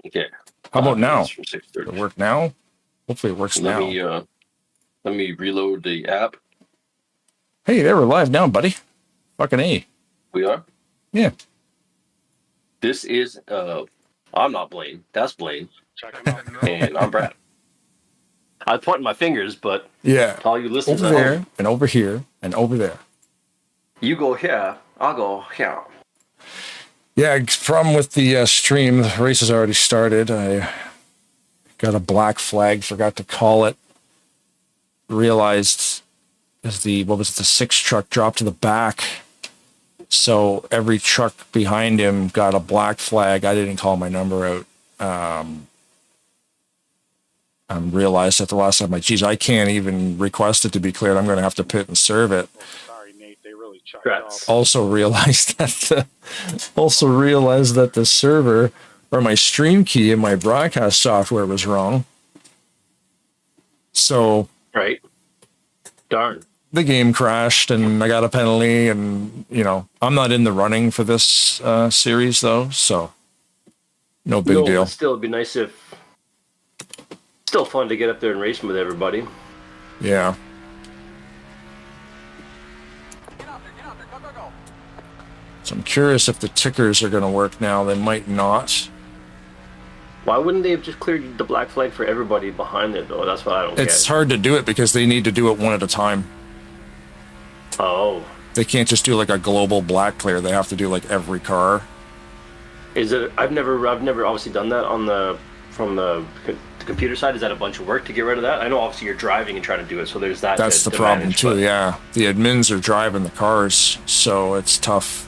Okay. How about now? From Does 6:30. it work now? Hopefully it works now. Let me reload the app. Hey, there, we're live now, buddy. Fucking A. We are? Yeah. This is, I'm not Blaine. That's Blaine. And I'm Brad. I point my fingers, but Yeah. all you listeners over there, and over here, and over there. You go here, I'll go here. Yeah, problem with the stream. The race has already started. I got a black flag, forgot to call it. Realized as the 6 truck dropped to the back. So every truck behind him got a black flag. I didn't call my number out. I realized at the last time, like, geez, I can't even request it to be cleared. I'm going to have to pit and serve it. Sorry, Nate. They really chucked Congrats. off. Also realized that the server or my stream key in my broadcast software was wrong. So Right. Darn. the game crashed and I got a penalty, and I'm not in the running for this series though, so no big deal. But still, it'd be nice if. Still fun to get up there and racing with everybody. Yeah. So I'm curious if the tickers are going to work now. They might not. Why wouldn't they have just cleared the black flag for everybody behind it, though? That's what I don't get. It's hard to do it because they need to do it one at a time. Oh. They can't just do like a global black clear. They have to do like every car. Is it? I've never obviously done that from the computer side. Is that a bunch of work to get rid of that? I know obviously you're driving and trying to do it, so there's that. That's the problem manage, too. Yeah, the admins are driving the cars, so it's tough.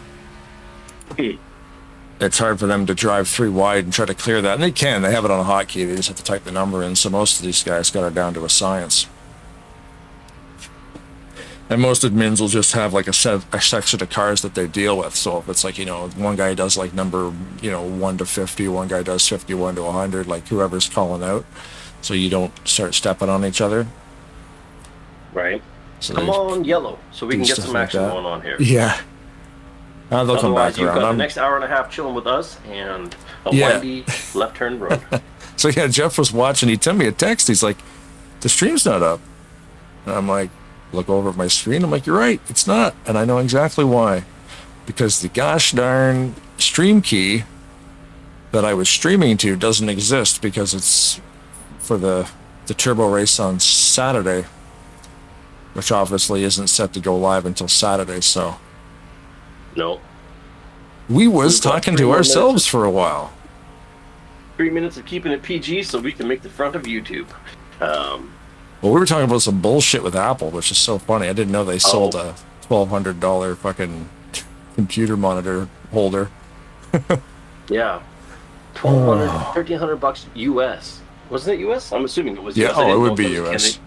It's hard for them to drive 3 wide and try to clear that, and they can. They have it on a hotkey. They just have to type the number in. So most of these guys got it down to a science. And most admins will just have like a section of cars that they deal with. So if it's like, one guy does like number, 1 to 50, one guy does 51 to 100, like whoever's calling out. So you don't start stepping on each other. Right. So come on, yellow, so we can get some action going on here. Yeah. They'll come back you've around. got the next hour and a half chilling with us and a windy left turn road. So yeah, Jeff was watching. He sent me a text. He's like, the stream's not up. And I'm like, look over at my screen. I'm like, you're right, it's not. And I know exactly why. Because the gosh darn stream key that I was streaming to doesn't exist because it's for the turbo race on Saturday, which obviously isn't set to go live until Saturday. So no. We was talking to ourselves for a while. 3 minutes of keeping it PG so we can make the front of YouTube. Well, we were talking about some bullshit with Apple, which is so funny. I didn't know they sold a $1,200 fucking computer monitor holder. Yeah. $1,300 US. Wasn't it US? I'm assuming it was US. Yeah, it would be US.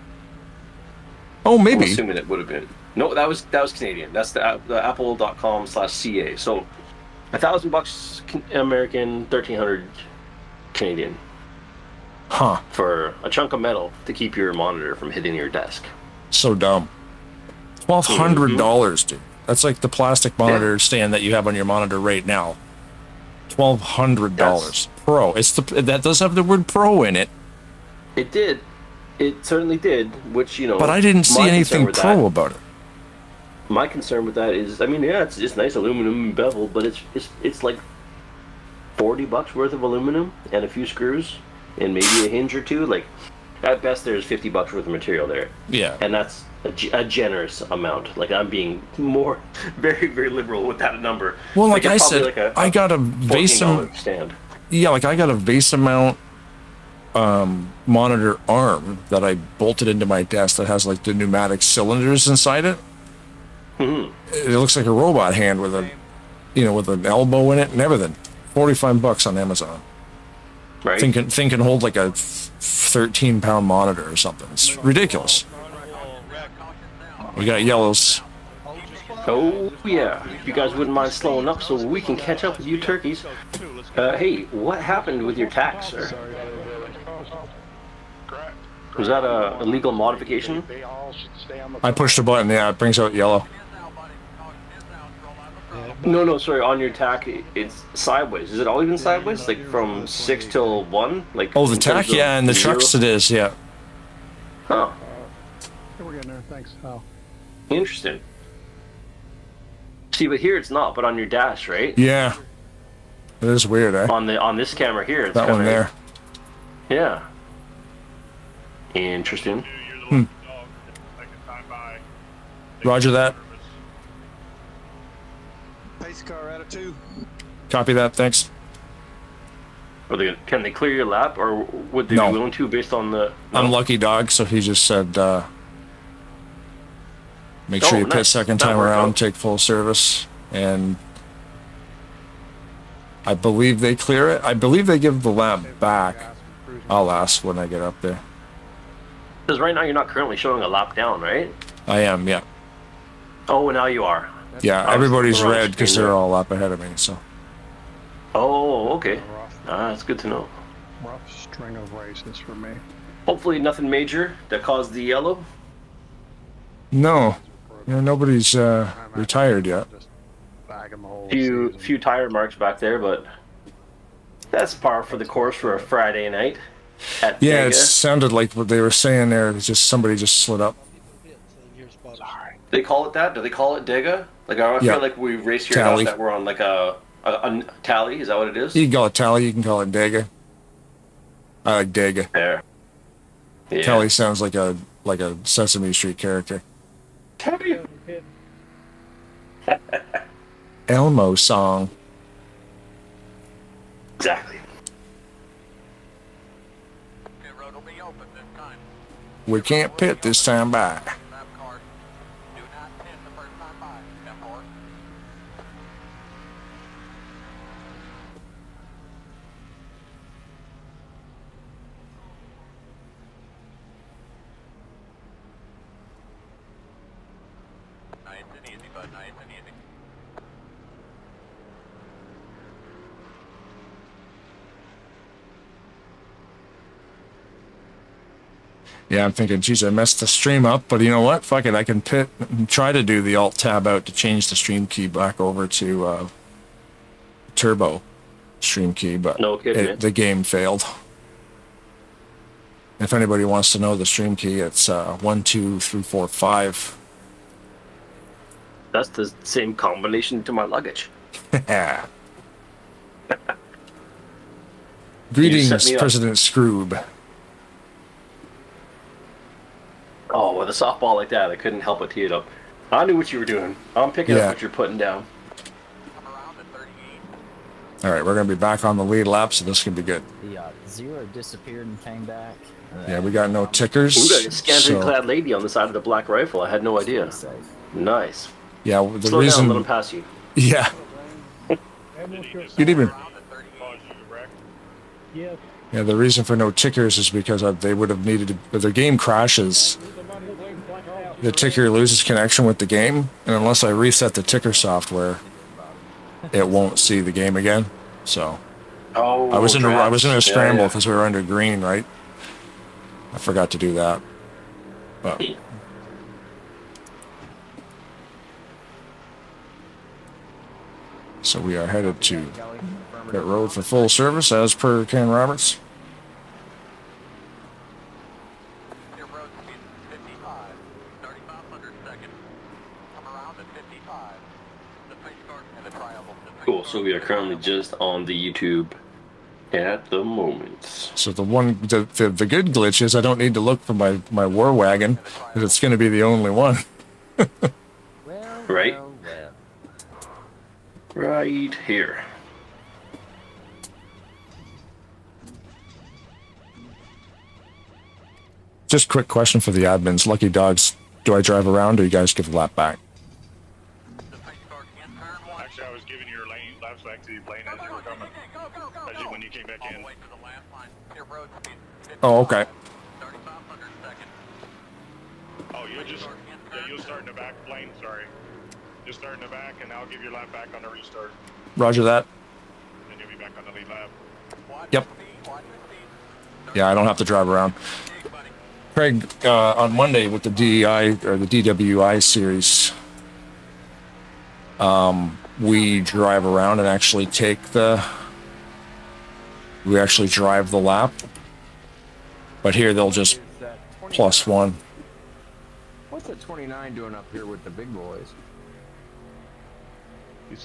Oh, maybe. I'm assuming it would have been. No, that was Canadian. That's the apple.com/CA. So $1,000 American, 1,300 Canadian. Huh. For a chunk of metal to keep your monitor from hitting your desk. So dumb. $1,200, dude. That's like the plastic monitor stand that you have on your monitor right now. $1,200. Pro. That does have the word pro in it. It did. It certainly did, which, But I didn't see anything pro about it. My concern with that is, it's just nice aluminum bevel, but it's like $40 worth of aluminum and a few screws and maybe a hinge or two. Like, at best, there's $50 worth of material there. Yeah. And that's a generous amount. Like, I'm being very, very liberal with that number. Well, like I said, I got a vase stand. Yeah, like I got a vase mount monitor arm that I bolted into my desk that has like the pneumatic cylinders inside it. Mm-hmm. It looks like a robot hand with with an elbow in it and everything. $45 on Amazon. Right. Thing can hold like a 13-pound monitor or something. It's ridiculous. We got yellows. Oh yeah, if you guys wouldn't mind slowing up so we can catch up with you turkeys. Hey, what happened with your tax, sir? Was that a illegal modification? I pushed a button, yeah, it brings out yellow. No, sorry. On your tack, it's sideways. Is it all even sideways? Like from 6 till 1? Like Oh, the in terms tack, yeah, and the of zero? trucks it is, yeah. Huh. Hey, we're getting there. Thanks. Oh. Interesting. See, but here it's not. But on your dash, right? Yeah. It is weird, eh? On this camera here, it's That kinda, one there. Yeah. Interesting. You're the lucky dog. Second time by. Roger that. Pace car out of 2. Copy that, thanks. Can they clear your lap, or would they No. be willing to based on the? I'm lucky dog, so he just said, make sure Oh, you pit nice. second That time worked around, out. take full service, and I believe they clear it. I believe they give the lap back. I'll ask when I get up there. Because right now you're not currently showing a lap down, right? I am, yeah. Oh, now you are. Yeah, I was everybody's the wrong red because screen they're there. all up ahead of me, so. Oh, okay. Rough, That's good to know. rough string of races for me. Hopefully nothing major that caused the yellow. No, nobody's retired yet. Just bag 'em the whole Few season. tire marks back there, but that's par for the course for a Friday night at Yeah, it Talladega. sounded like what they were saying there. It's just somebody just slid up. They call it that? Do they call it Dega? Like I Yeah. feel like we race here Tally. enough that we're on like a tally. Is that what it is? You can call it Tally, you can call it Dega. I like Dega. There. Yeah. Tally sounds like a Sesame Street character. Tally. Elmo song. Exactly. Road will be open this time. We can't pit this time by. Lap car. Do not pit the first time by. Step forward. Nice and easy, bud. Nice and easy. Yeah, I'm thinking, geez, I messed the stream up, but you know what? Fuck it, I can pit and try to do the Alt tab out to change the stream key back over to Turbo stream key, but No kidding, man. the game failed. If anybody wants to know the stream key, it's 1, 2, 3, 4, 5. That's the same combination to my luggage. Greetings, me up. President Scroob. Oh, with a softball like that, I couldn't help but tee it up. I knew what you were doing. I'm picking Yeah. up what you're putting down. Come around at 38. All right, we're going to be back on the lead lap, so this can be good. The zero disappeared and came back. Yeah, we got no tickers. Ooh, got a scantily so- clad lady on the side of the black rifle. I had no idea. Stay safe. Nice. Yeah, the Slow reason. down, let him pass you. Yeah, good evening. Around at 38. Cause you wrecked. Yes. Yeah, the reason for no tickers is because they would have needed to. If the game crashes, the ticker loses connection with the game, and unless I reset the ticker software, it won't see the game again. So Oh, I was in a drafts. scramble Yeah, because we were under green, right? I forgot to do that. But so we are headed to pit road for full service as per Ken Roberts. Your road speed 55. 3,500 seconds. Come around at 55. The pace car and the triangle. Cool. So we are currently just on the YouTube at the moment. So the good glitch is I don't need to look for my war wagon because it's going to be the only one. Well, Right. well, well. Right here. Just quick question for the admins. Lucky Dogs, do I drive around or you guys give the lap back? The pace car in turn one. Actually, I was giving your lane laps back to you lane as you were coming. As you, when you came back All in. the way to the last line. Your road speed 55. Oh, okay. 3,500 seconds. Oh, you'll start in the back lane. Sorry, just start in the back, and I'll give your lap back on the restart. Roger that. Then you'll be back on the lead lap. Watch Yep. your speed. Watch your speed. Yeah, I don't have to drive around. Big buddy. Craig, on Monday with the DEI or the DWI series, we drive around and actually we actually drive the lap. But here they'll just Is that 29 plus one. What's that 29 doing up here with the big boys?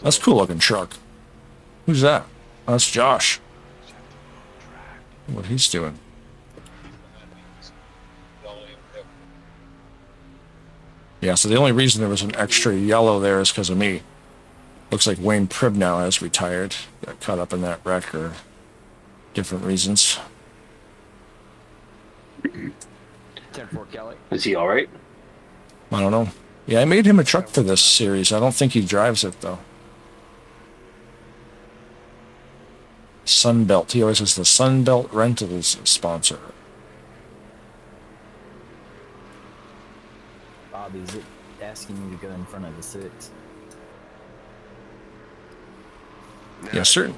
That's a cool looking truck. Who's that? Oh, that's Josh. What he's doing. Yeah, so the only reason there was an extra yellow there is because of me. Looks like Wayne Pribnow has retired. Got caught up in that wreck or different reasons. 10-4 Kelly. Is he all right? I don't know. Yeah, I made him a truck for this series. I don't think he drives it, though. Sunbelt. He always has the Sunbelt Rentals sponsor. Bobby's asking you to go in front of the 6. Yeah, certain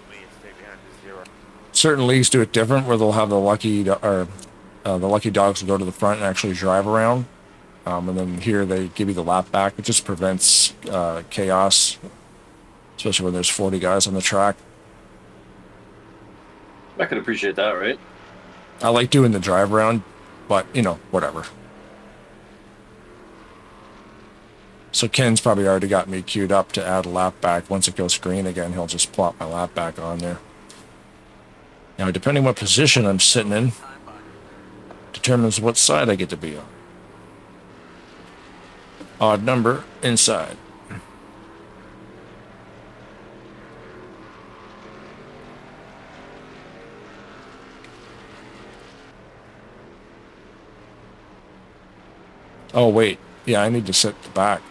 leagues do it different, where they'll have the lucky dogs will go to the front and actually drive around, and then here they give you the lap back. It just prevents chaos, especially when there's 40 guys on the track. I could appreciate that, right? I like doing the drive around, but whatever. So Ken's probably already got me queued up to add a lap back. Once it goes green again, he'll just plop my lap back on there. Now, depending what position I'm sitting in, determines what side I get to be on. Odd number inside. Oh, wait. Yeah, I need to set the back.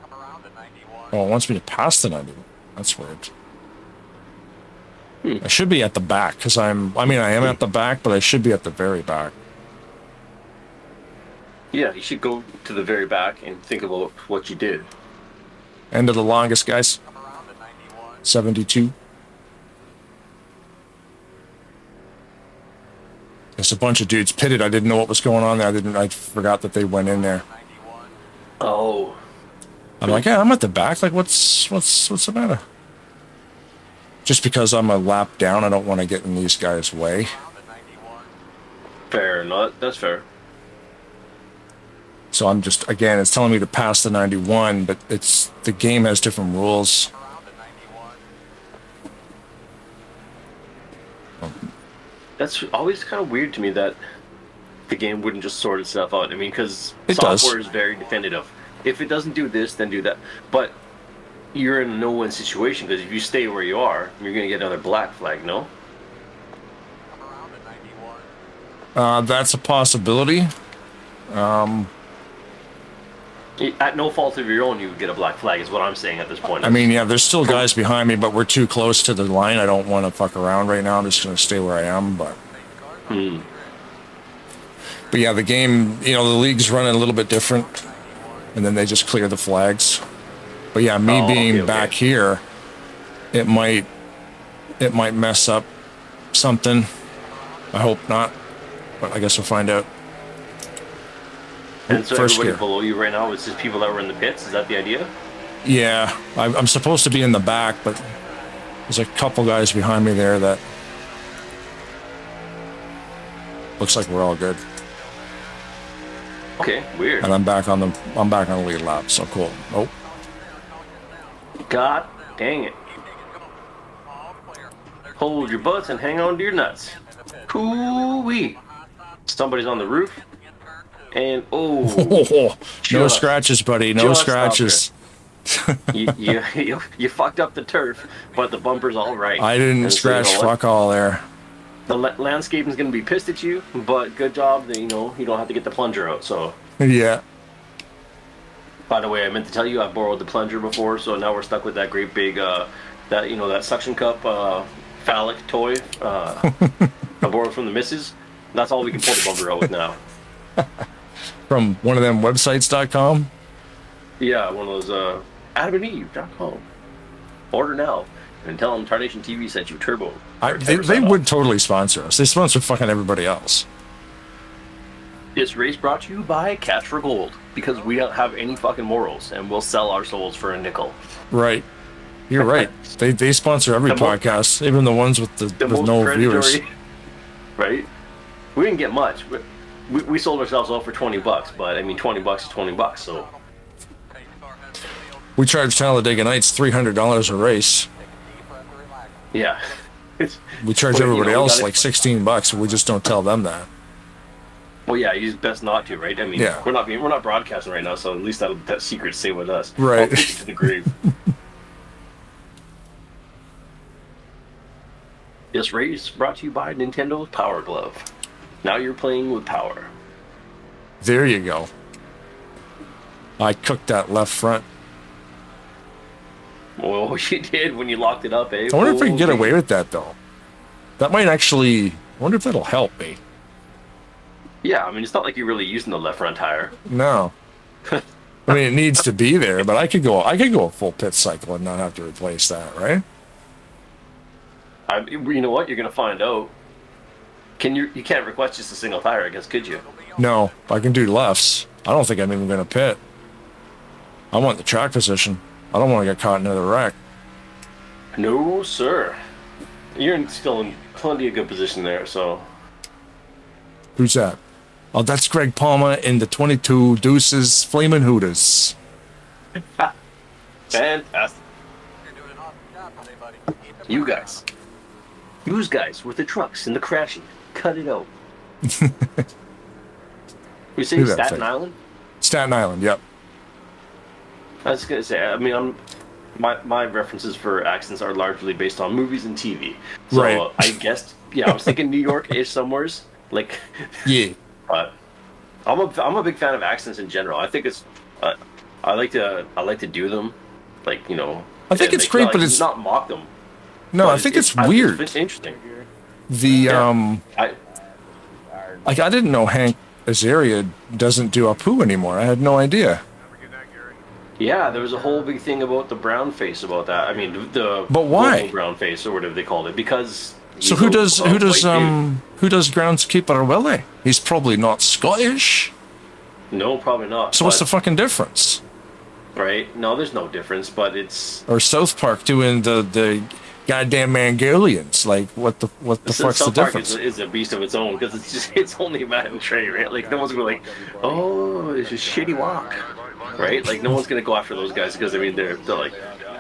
Come around at 91. Oh, it wants me to pass the 91. That's weird. I should be at the back, because I am at the back, but I should be at the very back. Yeah, you should go to the very back and think about what you did. End of the longest, guys. Come around at 91. 72. There's a bunch of dudes pitted. I didn't know what was going on there. I forgot that they went in there. 91. Oh, I'm like, yeah, I'm at the back. Like, what's the matter? Just because I'm a lap down, I don't want to get in these guys' way. Around at 91. fair. No, that's fair. So I'm just, again, it's telling me to pass the 91, but the game has different rules. Around at 91. That's always kind of weird to me that the game wouldn't just sort itself out. I mean, because It does. software is very definitive. If it doesn't do this, then do that. But you're in a no-win situation, because if you stay where you are, you're going to get another black flag, no? Come around at 91. That's a possibility. At no fault of your own, you would get a black flag, is what I'm saying at this point. I mean, yeah, there's still guys behind me, but we're too close to the line. I don't want to fuck around right now. I'm just going to stay where I am, but... But yeah, the game, the league's running a little bit different, and then they just clear the flags. But yeah, me being okay. back here, it might mess up something. I hope not, but I guess we'll find out. And so First everybody gear. below you right now is just people that were in the pits? Is that the idea? Yeah, I'm supposed to be in the back, but there's a couple guys behind me there that looks like we're all good. Okay, weird. And I'm back on the lead lap, so cool. Oh, God dang it. Hold your butts and hang on to your nuts. Coo-wee. Somebody's on the roof. And, no no scratches, buddy. No just scratches. you fucked up the turf, but the bumper's all right. I didn't And so, scratch you know what? fuck all there. The landscaping's going to be pissed at you, but good job that, you don't have to get the plunger out. So, Yeah. by the way, I meant to tell you I borrowed the plunger before, so now we're stuck with that great big, that suction cup phallic toy I borrowed from the missus. That's all we can pull the bumper out with now. From one of them websites.com. Yeah, one of those adamandeve.com. Order now and tell them Tarnation TV sent you turbo. They would totally sponsor us. They sponsor fucking everybody else. This race brought to you by Catch for Gold, because we don't have any fucking morals, and we'll sell our souls for a nickel. Right. You're right. They sponsor every podcast, even the ones with The with most no predatory, viewers. right? We didn't get much. We sold ourselves out for $20, but I mean, $20 is $20. So Pace car has the field. We charge Talladega Nights $300 a race. Take a deep breath and relax. yeah, We charge Well, everybody we else gotta- like $16, and we just don't tell them that. well, yeah, it's best not to, right? I mean, Yeah. we're not broadcasting right now, so at least that secret's stay with us. Right. I'll take it to the grave. This race brought to you by Nintendo's Power Glove. Now you're playing with power. There you go. I cooked that left front. Well, you did when you locked it up, eh? I wonder if we can get Holy- away with that, though. That might actually... I wonder if that'll help me. Yeah, I mean, it's not like you're really using the left front tire. No. I mean, it needs to be there, but I could go a full pit cycle and not have to replace that, right? You know what? You're gonna find out. You can't request just a single tire, I guess, could you? No, I can do lefts. I don't think I'm even going to pit. I want the track position. I don't want to get caught in another wreck. No, sir. You're still in plenty of good position there, so. Who's that? Oh, that's Greg Palmer in the 22 Deuces Flamin' Hooters. Fantastic. You're doing an awesome job today, buddy. Keep it You moving. guys. Use guys with the trucks and the crashing. Cut it out. We say Do that Staten thing. Island? Staten Island, yep. I was gonna say, I mean, my references for accents are largely based on movies and TV. So Right. I guessed, yeah, I was thinking New York-ish somewheres. Like, Yeah. but I'm a big fan of accents in general. I think it's, I like to do them, like, you know. I think and it's great, not, but like, it's- not mock them. No, but I think it's weird. It's interesting. The, Yeah. like, I didn't know Hank Azaria doesn't do Apu anymore. I had no idea. Yeah, there was a whole big thing about the brown face about that. I mean, the But why? local brown face or whatever they called it, because So he's who a does white dude. who does groundskeeper Willie? He's probably not Scottish. No, probably not. So what's the but- fucking difference? right? No, there's no difference, but it's Or South Park doing the goddamn Mongolians? Like what the fuck's the South Park difference? is a beast of its own because it's only Matt and Trey, right? Like no one's gonna be like, oh, it's a shitty walk, right? Like no one's gonna go after those guys because I mean they're like,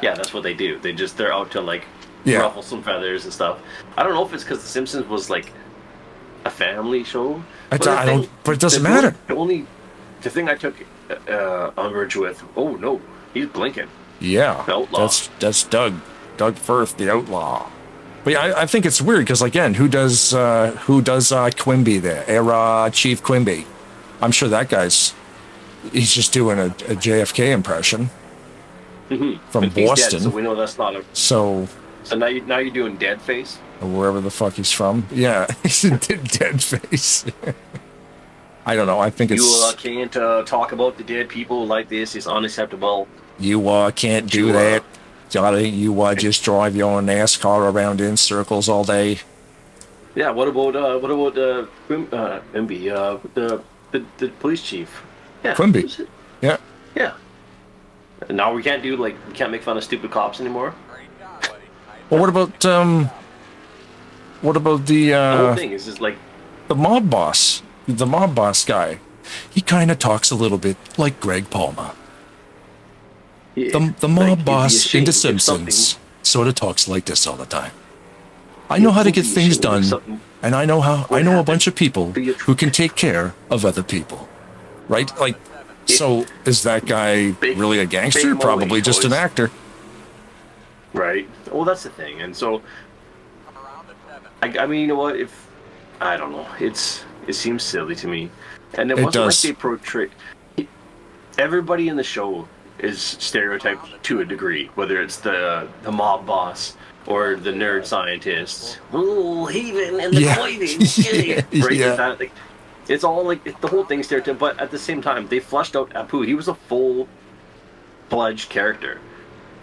yeah, that's what they do. They're out to like Yeah. ruffle some feathers and stuff. I don't know if it's because The Simpsons was like a family show. I the don't- thing- but it doesn't the matter. The thing I took umbrage with. Oh no, he's blinking. Yeah, Outlaw. that's Doug Firth, the outlaw. But yeah, I think it's weird because again, who does Quimby there? Era Chief Quimby. I'm sure that he's just doing a JFK impression from And he's dead, Boston. so we know that's not a. So So now you're doing dead face. or wherever the fuck he's from. Yeah, he's a dead face. I don't know. I think it's You can't talk about the dead people like this. It's unacceptable. you can't do You, that. Johnny, you just drive your NASCAR around in circles all day. Yeah. What about MB? The police chief. Yeah. Quimby. who's it? Yeah. Yeah. And now we can't make fun of stupid cops anymore. Great job, buddy. Nice Well, what about the The whole thing is just like, the mob boss guy? He kind of talks a little bit like Greg Palmer. The mob like, you'd be boss in ashamed The if something- Simpsons sort of talks like this all the time. I know how to You'd get be things ashamed if done, something and I know a happened. bunch of people Be a- who can take care of other people, right? Like, so is that guy Big- really a gangster? big Probably Molly just an toys. actor. Right. Well, that's the thing, and so come around at 7. I mean, you know what? If I don't know, it seems silly to me, and it It wasn't does. like they portrayed. Everybody in the show is stereotyped to a degree, whether it's the mob boss or the nerd scientist. Oh, Haven and the Yeah. coining, Yeah. right? Yeah. That, like, it's all like the whole thing stereotype, but at the same time, they fleshed out Apu. He was a full-fledged character.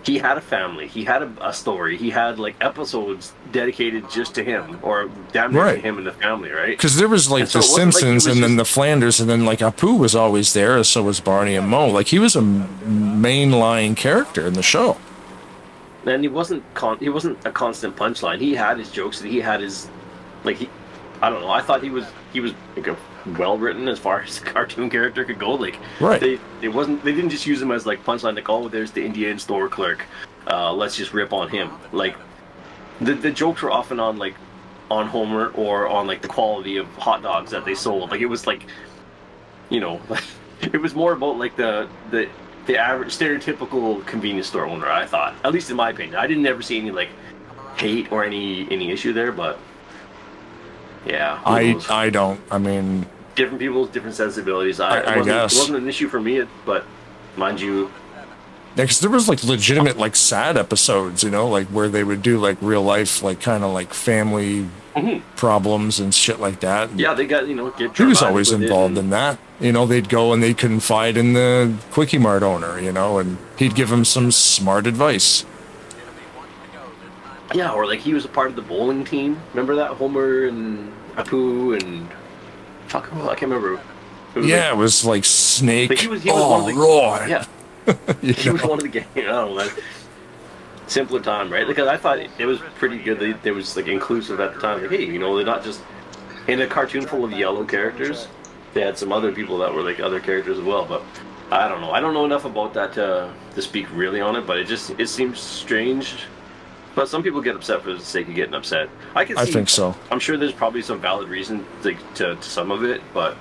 he had a family, he had a story, he had like episodes dedicated just to him, or damn near to Right. him and the family, right? Because there was like And so the it wasn't like he Simpsons, was and then just- the Flanders, and then like Apu was always there, so was Barney and Moe. Like he was a mainline character in the show. And he wasn't a constant punchline. He had his jokes, and he had his I don't know. I thought he was like a well written as far as a cartoon character could go. Like Right. they didn't just use him as like punchline, like, oh, there's the Indian store clerk. Let's just rip on him. Like the jokes were often on like on Homer or on like the quality of hot dogs that they sold. Like it was like, you know, it was more about like the average stereotypical convenience store owner. I thought, at least in my opinion, I didn't ever see any like hate or any issue there, but yeah, who knows? I don't. I mean, Different people's different sensibilities. I guess. It wasn't an issue for me, but mind you, because there was like legitimate like sad episodes, you know, like where they would do like real life, like kind of like family problems and shit like that. yeah, they got get. He was dramatic always with it involved and- in that. You know, they'd go and they'd confide in the Quickie Mart owner, you know, and he'd give him some smart advice. Yeah, or like he was a part of the bowling team. Remember that Homer and Apu and fuck, who- I can't remember. It was Yeah, it was like Snake. like he was one Oh, of the Roy. yeah. You He was know? one of the gang. I don't know. Like, simpler time, right? Because I thought it was pretty good. They was like inclusive at the time. Like, hey, they're not just in a cartoon full of yellow characters. They had some other people that were like other characters as well. But I don't know. I don't know enough about that to speak really on it. But it seems strange. But some people get upset for the sake of getting upset. I think so. I'm sure there's probably some valid reason to some of it, but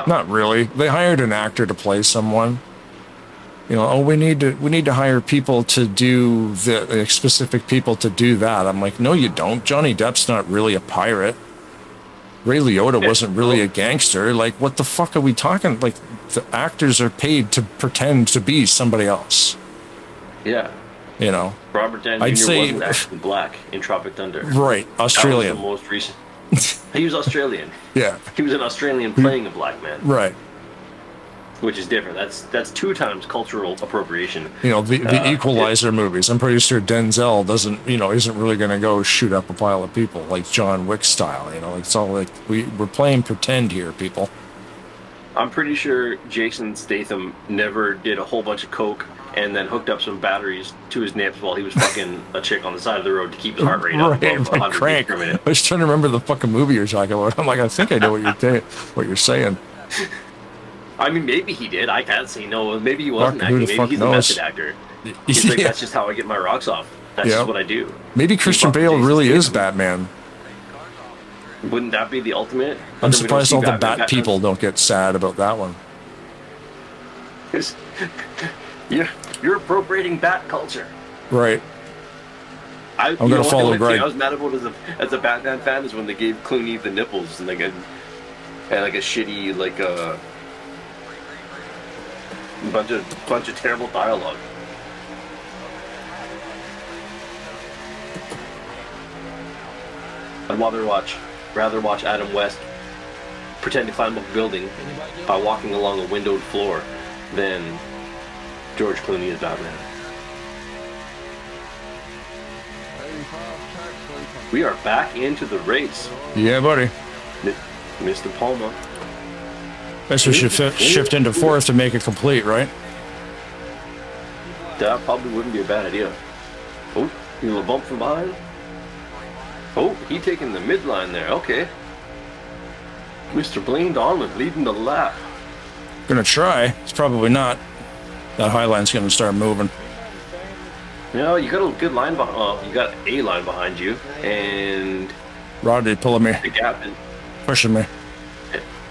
Not really. They hired an actor to play someone. You know, we need to hire people to do the specific people to do that. I'm like, no, you don't. Johnny Depp's not really a pirate. Ray Liotta wasn't really a gangster. Like, what the fuck are we talking? Like, the actors are paid to pretend to be somebody else. yeah. You know, Robert Downey I'd Jr. say- wasn't actually black in Tropic Thunder. right? That was Australian. the most recent. He was Australian. Yeah, He was an Australian playing a black man, right. which is different. That's 2 times cultural appropriation. You know, the Equalizer movies. I'm pretty sure Denzel isn't really going to go shoot up a pile of people like John Wick style. You know, it's all like we're playing pretend here, people. I'm pretty sure Jason Statham never did a whole bunch of coke and then hooked up some batteries to his nips while he was fucking a chick on the side of the road to keep his heart rate up Right, above like 100 crank. beats per minute. I was trying to remember the fucking movie you're talking about. I'm like, I think I know what you're saying. I mean, maybe he did. I can't say no. Maybe he wasn't Fuck, who acting. the Maybe fuck he's knows? a method actor. He's like, Yeah. that's just how I get my rocks off. That's Yeah. just what I do. Maybe Christian fucking Bale Jason really is Statham. Batman. Wouldn't that be the ultimate? But I'm then we don't surprised see all the Batman. Bat people don't get sad about that one. You're appropriating bat culture. Right. I'm gonna follow the Greg. thing I was mad about as a Batman fan is when they gave Clooney the nipples and and like a shitty bunch of terrible dialogue. I'd rather watch Adam West pretend to climb up a building by walking along a windowed floor than George Clooney as Batman. We are back into the race, Yeah, buddy. Mr. Palma. Guess we should shift into fourth to make it complete, right? That probably wouldn't be a bad idea. Oh, you little bump from behind. Oh, he taking the midline there. Okay. Mr. Blaine Donlin leading the lap. Gonna try. It's probably not. That high line's gonna start moving. No, you got a good line behind. You got a line behind you, and Roddy pulling me, the gap. pushing me.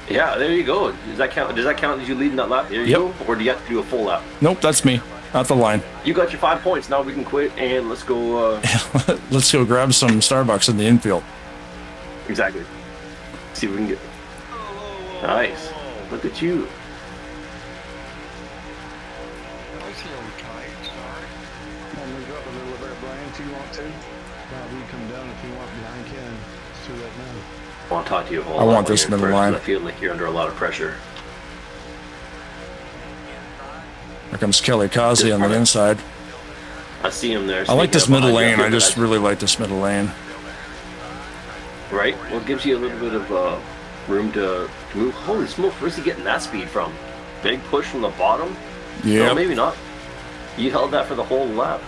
Yeah, there you go. Does that count? Does that count as you leading that lap? There you Yep. go. Or do you have to do a full lap? Nope, that's me. At the line. You got your 5 points. Now we can quit and let's go. Let's go grab some Starbucks in the infield. Exactly. See if we can get. Nice. Look at you. That's a little tight, sorry. I'll move up a little bit, Brian, if you want to. Bob, you come down if you want behind Ken. Let's do that now. I want to talk to you a whole I lot want this when you're middle first, line. 'cause I feel like you're under a lot of pressure. Here comes Kelly Kazi on the inside. see him there. I like this sneaking up middle behind you. lane. I just really like this middle lane. Right? Well, it gives you a little bit of room to move. Holy smokes, where's he getting that speed from? Big push from the bottom? Yeah. No, maybe not. You held that for the whole lap.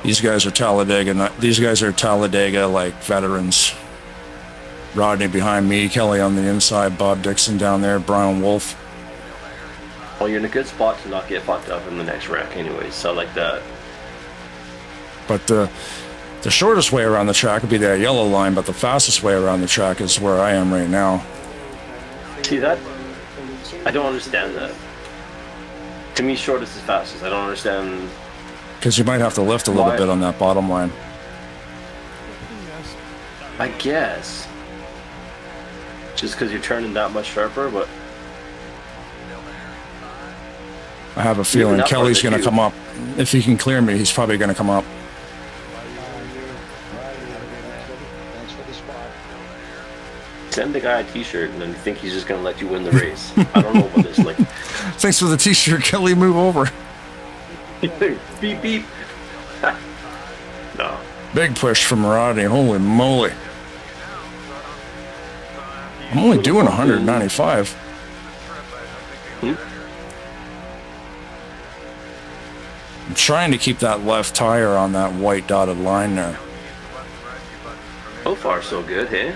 These guys are Talladega. These guys are Talladega like veterans. Rodney behind me, Kelly on the inside, Bob Dixon down there, Brian Wolf. Well, you're in a good spot to not get fucked up in the next wreck anyways, so I like that. But the shortest way around the track would be that yellow line, but the fastest way around the track is where I am right now. See that? I don't understand that. To me, shortest is fastest. I don't understand. Because you might have to lift a little Why? bit on that bottom line. I guess. Just because you're turning that much sharper, but I have a feeling that Kelly's part going to they do. come up. If he can clear me, he's probably going to come up. Thanks for the spot. send the guy a t-shirt and then think he's just going to let you win the race. I don't know what this, like, Thanks for the t-shirt, Kelly. Move over. beep, beep. No. Big push from Rodney. Holy moly. I'm only doing 195. Hmm? I'm trying to keep that left tire on that white dotted line there. So far, so good, hey?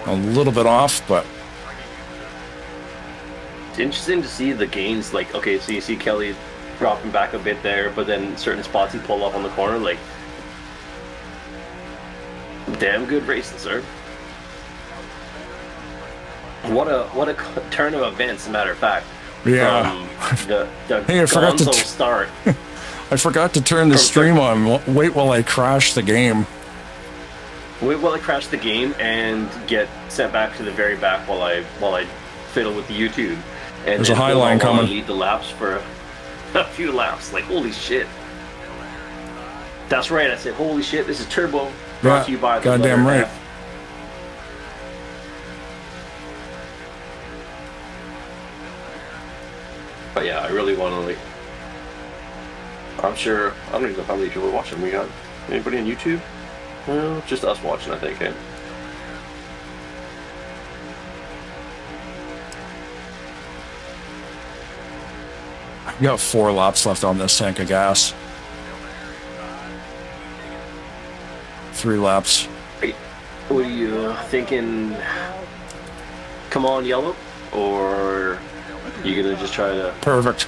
A little bit off, but It's interesting to see the gains. Like, okay, so you see Kelly dropping back a bit there, but then certain spots he pull up on the corner, like, damn good racing, sir. What a turn of events, as a matter of fact. yeah. From the Hey, I forgot to gonzo start. I forgot to turn the stream on. Wait while I crash the game. Wait while I crash the game and get sent back to the very back while I fiddle with the YouTube. And There's a then high go line along coming. and lead the laps for a few laps. Like, holy shit. That's right, I said, holy shit, this is Turbo. Brought Yeah, to you by the goddamn letter right. F. But yeah, I really want to, like, I'm sure, I don't even know how many people are watching. We got anybody on YouTube? No, just us watching, I think, eh? You got 4 laps left on this tank of gas. 3 laps. Right. What are you thinking? Come on, yellow? Or you gonna just try to... Perfect.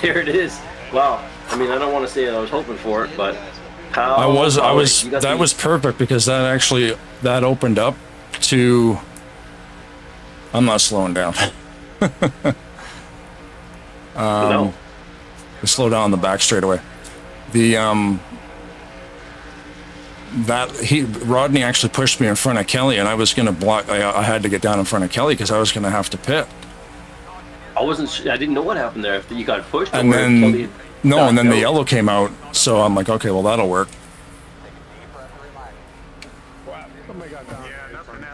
There it is. Wow. I mean, I don't want to say I was hoping for it, but how... I was, you got that the- was perfect because that opened up to, I'm not slowing down. No. Slow down the back straightaway. The, Rodney actually pushed me in front of Kelly and I was going to block, I had to get down in front of Kelly because I was going to have to pit. I didn't know what happened there after you got pushed. And or then, Kelly no, got and then the out. yellow came out. So I'm like, okay, well, that'll work.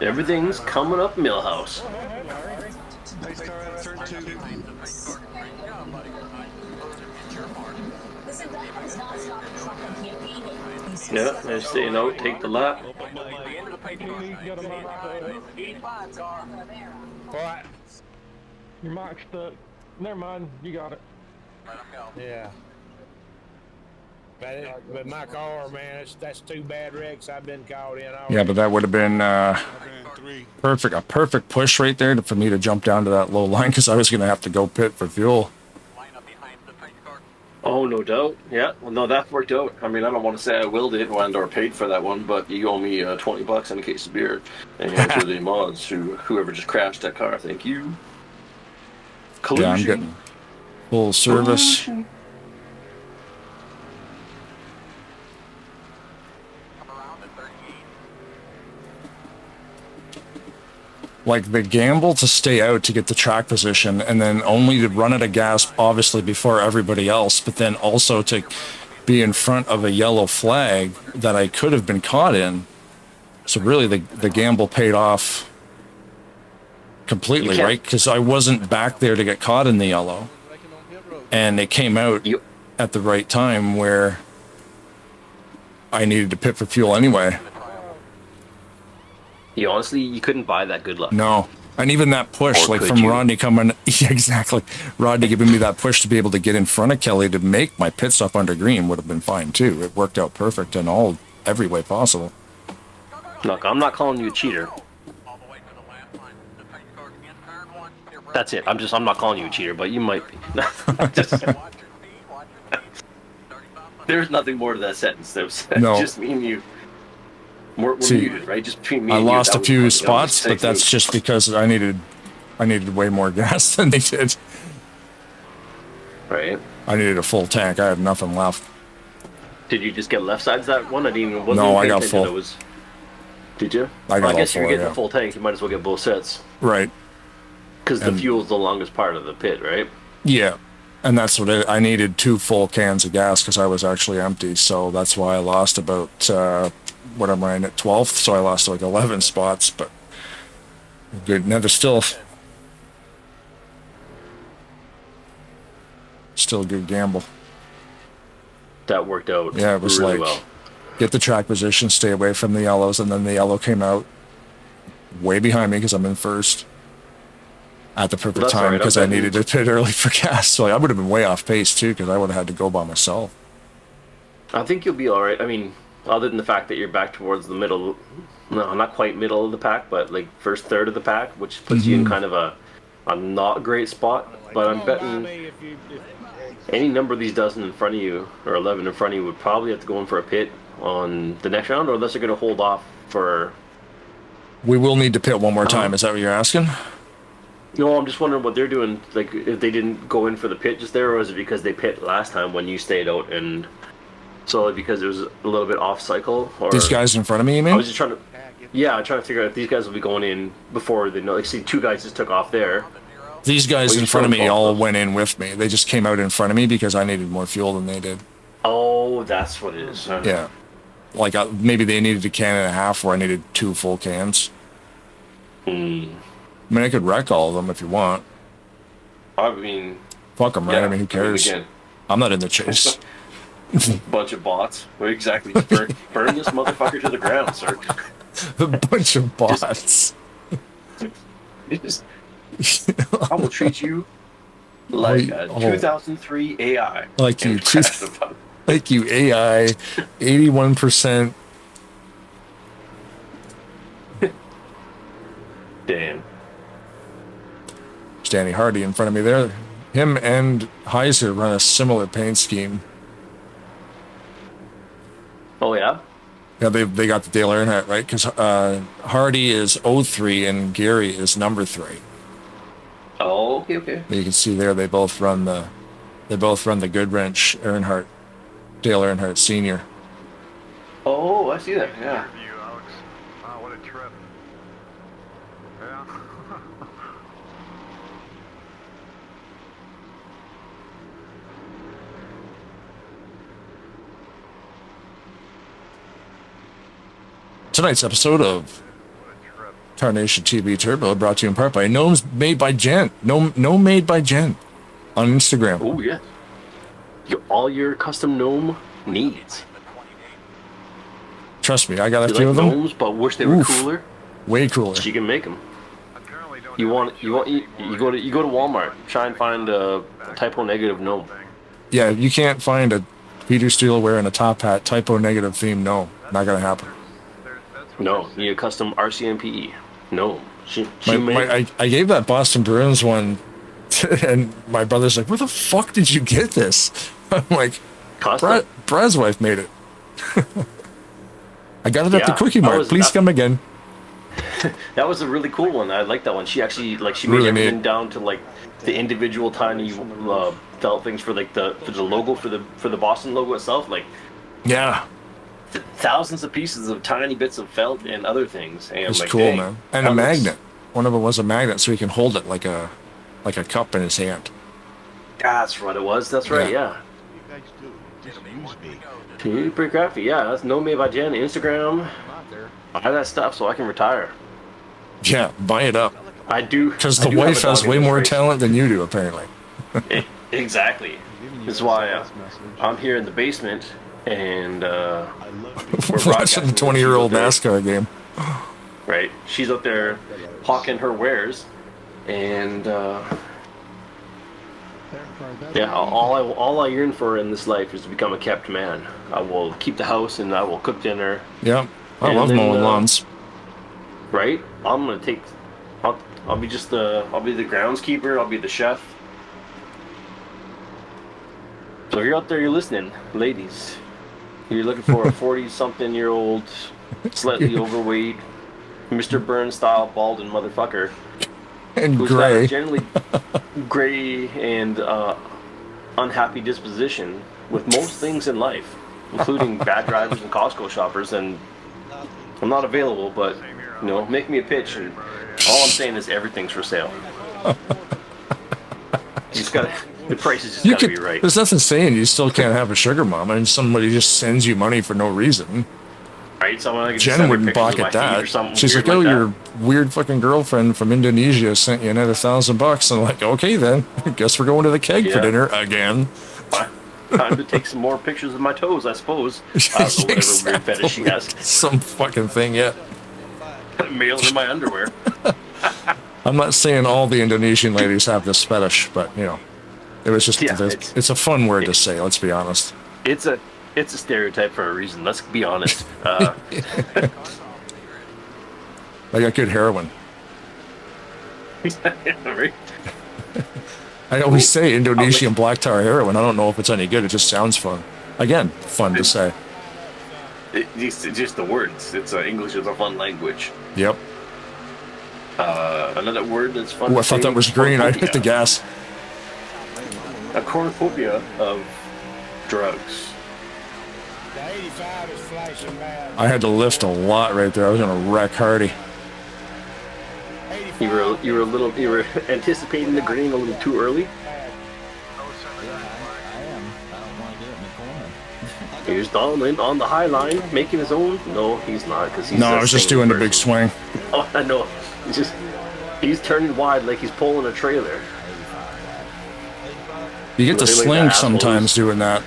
Everything's coming up Millhouse. Pace car out of turn 2. Yeah, I say, you know, take the lap. What? Your mic's stuck. Never mind, you got it. Yeah. But my car, man, that's 2 bad wrecks I've been caught in already. Yeah, but that would have been a perfect push right there for me to jump down to that low line because I was going to have to go pit for fuel. Oh, no doubt. Yeah, well, no, that worked out. I mean, I don't want to say I willed it or paid for that one, but you owe me $20 and a case of beer. And to the mods, whoever just crashed that car, thank you. Collusion. Yeah, I'm getting full service. Collusion. Like the gamble to stay out to get the track position and then only to run at a gas, obviously, before everybody else, but then also to be in front of a yellow flag that I could have been caught in. So really the gamble paid off completely, right? Because I wasn't back there to get caught in the yellow. and it came out You, at the right time where I needed to pit for fuel anyway. you honestly, you couldn't buy that good luck. No. And even that push, Or like could from you? Rodney coming, yeah, exactly. Rodney giving me that push to be able to get in front of Kelly to make my pit stop under green would have been fine too. It worked out perfect in every way possible. Look, I'm not calling you a cheater. All the way to the last line. The pace cars in turn one. Pit road. That's it. I'm not calling you a cheater, but you might be. Just, Watch your speed. Watch your speed. 3500. there's nothing more to that sentence. There's No. just me and you. We're See, muted, right? Just between me I and you. lost that a was few funny. That was spots, a but safe that's move. just because I needed way more gas than they did. Right. I needed a full tank. I had nothing left. Did you just get left sides that one? I didn't even. wasn't No, even I paying got attention. full. It was. Did you? I got Well, I all guess if you're full, getting yeah. the full tank, you might as well get both sets Right. because the And- fuel's the longest part of the pit, right? Yeah. And that's what I needed 2 full cans of gas because I was actually empty. So that's why I lost about, what am I in at 12th? So I lost like 11 spots, but good. Now there's still a good gamble. That worked out. Yeah, it was really like well. get the track position, stay away from the yellows, and then the yellow came out way behind me because I'm in first at the perfect That's all time right, because I'm I betting- needed to pit early for gas. So I would have been way off pace too because I would have had to go by myself. I think you'll be all right. I mean, other than the fact that you're back towards the middle, no, not quite middle of the pack, but like first third of the pack, which puts you in Mm-hmm. kind of a not great spot. But I'm betting any number of these dozen in front of you or 11 in front of you would probably have to go in for a pit on the next round, or unless they're going to hold off for. We will need to pit one more Uh-huh. time. Is that what you're asking? No, I'm just wondering what they're doing. Like, if they didn't go in for the pit just there, or is it because they pit last time when you stayed out and solely because it was a little bit off cycle? Or These guys in front of me, you I mean? was just trying to. Yeah, I'm trying to figure out if these guys will be going in before they know. Like, see, 2 guys just took off there. These guys Well, in you front of still me all involved. went in with me. They just came out in front of me because I needed more fuel than they did. Oh, that's what it is. Yeah. Like maybe they needed a can and a half where I needed 2 full cans. I mean, I could wreck all of them if you want. I mean, Fuck them, right? yeah, I mean, who cares? again, I'm not in the chase. bunch of bots. Well, exactly. Just burn this motherfucker to the ground, sir. A bunch of bots. Just- I will treat you like a Oh. 2003 AI. Like you, And crash the button. like you AI, 81%. Damn. Danny Hardy in front of me there. Him and Heiser run a similar paint scheme. Oh yeah. Yeah, they got the Dale Earnhardt right because Hardy is 03 and Gary is number 3. Oh, okay. You can see there they both run the Goodwrench Earnhardt, Dale Earnhardt Senior. Oh, I see that. Yeah. For you, Alex. Wow, what a trip. Yeah. Tonight's episode of What a trip. Tarnation TV Turbo brought to you in part by Gnomes Made by Jen. Gnome Made by Jen on Instagram. Oh yeah. All your custom gnome needs. Trust me, I got a You few like of them. gnomes, but wish they were Oof. cooler. Way cooler. She can make them. I currently don't You have want any you want choice you go to Walmart. Try and find a typo negative gnome. thing. Yeah, you can't find a Peter Steele wearing a top hat typo negative theme. No, not gonna happen. That's what No, they're you need a custom RCMP gnome. She My, made. I gave that Boston Bruins one, and my brother's like, "Where the fuck did you get this?" I'm like, custom. Brad's wife made it. I got it at the Yeah, Quickie that Mart. was- Please that- come again. That was a really cool one. I like that one. She actually she Really made everything neat. down to like the individual tiny felt things for like the logo for the Boston logo itself. Like Yeah, thousands of pieces of tiny bits of felt and other things. And it's like, cool, dang, man. And that a looks- magnet. One of them was a magnet, so he can hold it like a cup in his hand. That's what it was. That's right. Yeah. You guys do. Just use me. Pretty crafty. Yeah. That's No Made by Jen. Instagram. Not there. Buy that stuff so I can retire. Yeah, buy it up. I do. Because I the do have wife a has dog in way this more race. talent than you do, apparently. Exactly. This is why I'm here in the basement, and we're Watching the broadcasting. 20-year-old She's out NASCAR game. there- Right. She's up there hawking her wares, and yeah, all I yearn for in this life is to become a kept man. I will keep the house, and I will cook dinner. Yeah, I And love then, mowing lawns. Right? I'm gonna take. I'll be just I'll be the groundskeeper. I'll be the chef. So if you're out there, you're listening, ladies. You're looking for a 40-something-year-old, slightly overweight, Mr. Burns style balding motherfucker And who's got gray. a generally gray and unhappy disposition with most things in life, including bad drivers and Costco shoppers. And I'm not available, but make me a pitch. And all I'm saying is everything's for sale. You just gotta. The price is just gotta be right. There's nothing saying you still can't have a sugar mama and somebody just sends you money for no reason. Right? Someone like Jen wouldn't balk at that. She's like, "Oh, your weird fucking girlfriend from Indonesia sent you another $1,000." I'm like, "Okay, then. Guess we're going to the keg for dinner again." Time to take some more pictures of my toes, I suppose. I don't know, whatever weird fetish she has. Some fucking thing, yeah. Males in my underwear. I'm not saying all the Indonesian ladies have this fetish, but it was just it's a fun word to say. Let's be honest. It's a stereotype for a reason. Let's be honest. I got good heroin. Right? I always say Indonesian black tar heroin. I don't know if it's any good. It just sounds fun. Again, fun to say. It's just the words. English is a fun language. Yep. Another word that's fun. Oh, I thought that was green. I hit the gas. A cornucopia of drugs. The 85 is flashing bad. I had to lift a lot right there. I was gonna wreck Hardy. You were anticipating the green a little too early. I am. I don't want to get in the corner. Here's Donlin on the high line, making his own. No, he's not, because he's. No, I was just doing the big swing. Oh, I know. He's turning wide like he's pulling a trailer. You get to sling sometimes doing that.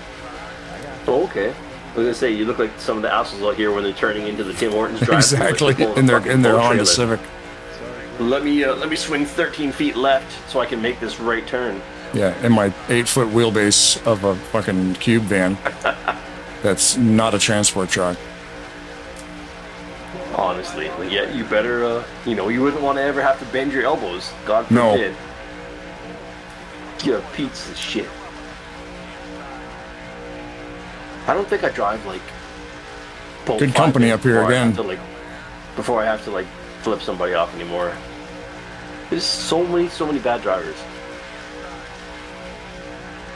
Oh, okay. I was gonna say you look like some of the assholes out here when they're turning into the Tim Hortons drive. Exactly, in their Honda Civic. Let me swing 13 feet left so I can make this right turn. Yeah, in my 8-foot wheelbase of a fucking cube van. That's not a transport truck. Honestly, yeah, you better, you wouldn't want to ever have to bend your elbows. God forbid. You're a piece of shit. I don't think I drive like. Good company up here again. Before I have to flip somebody off anymore. There's so many bad drivers.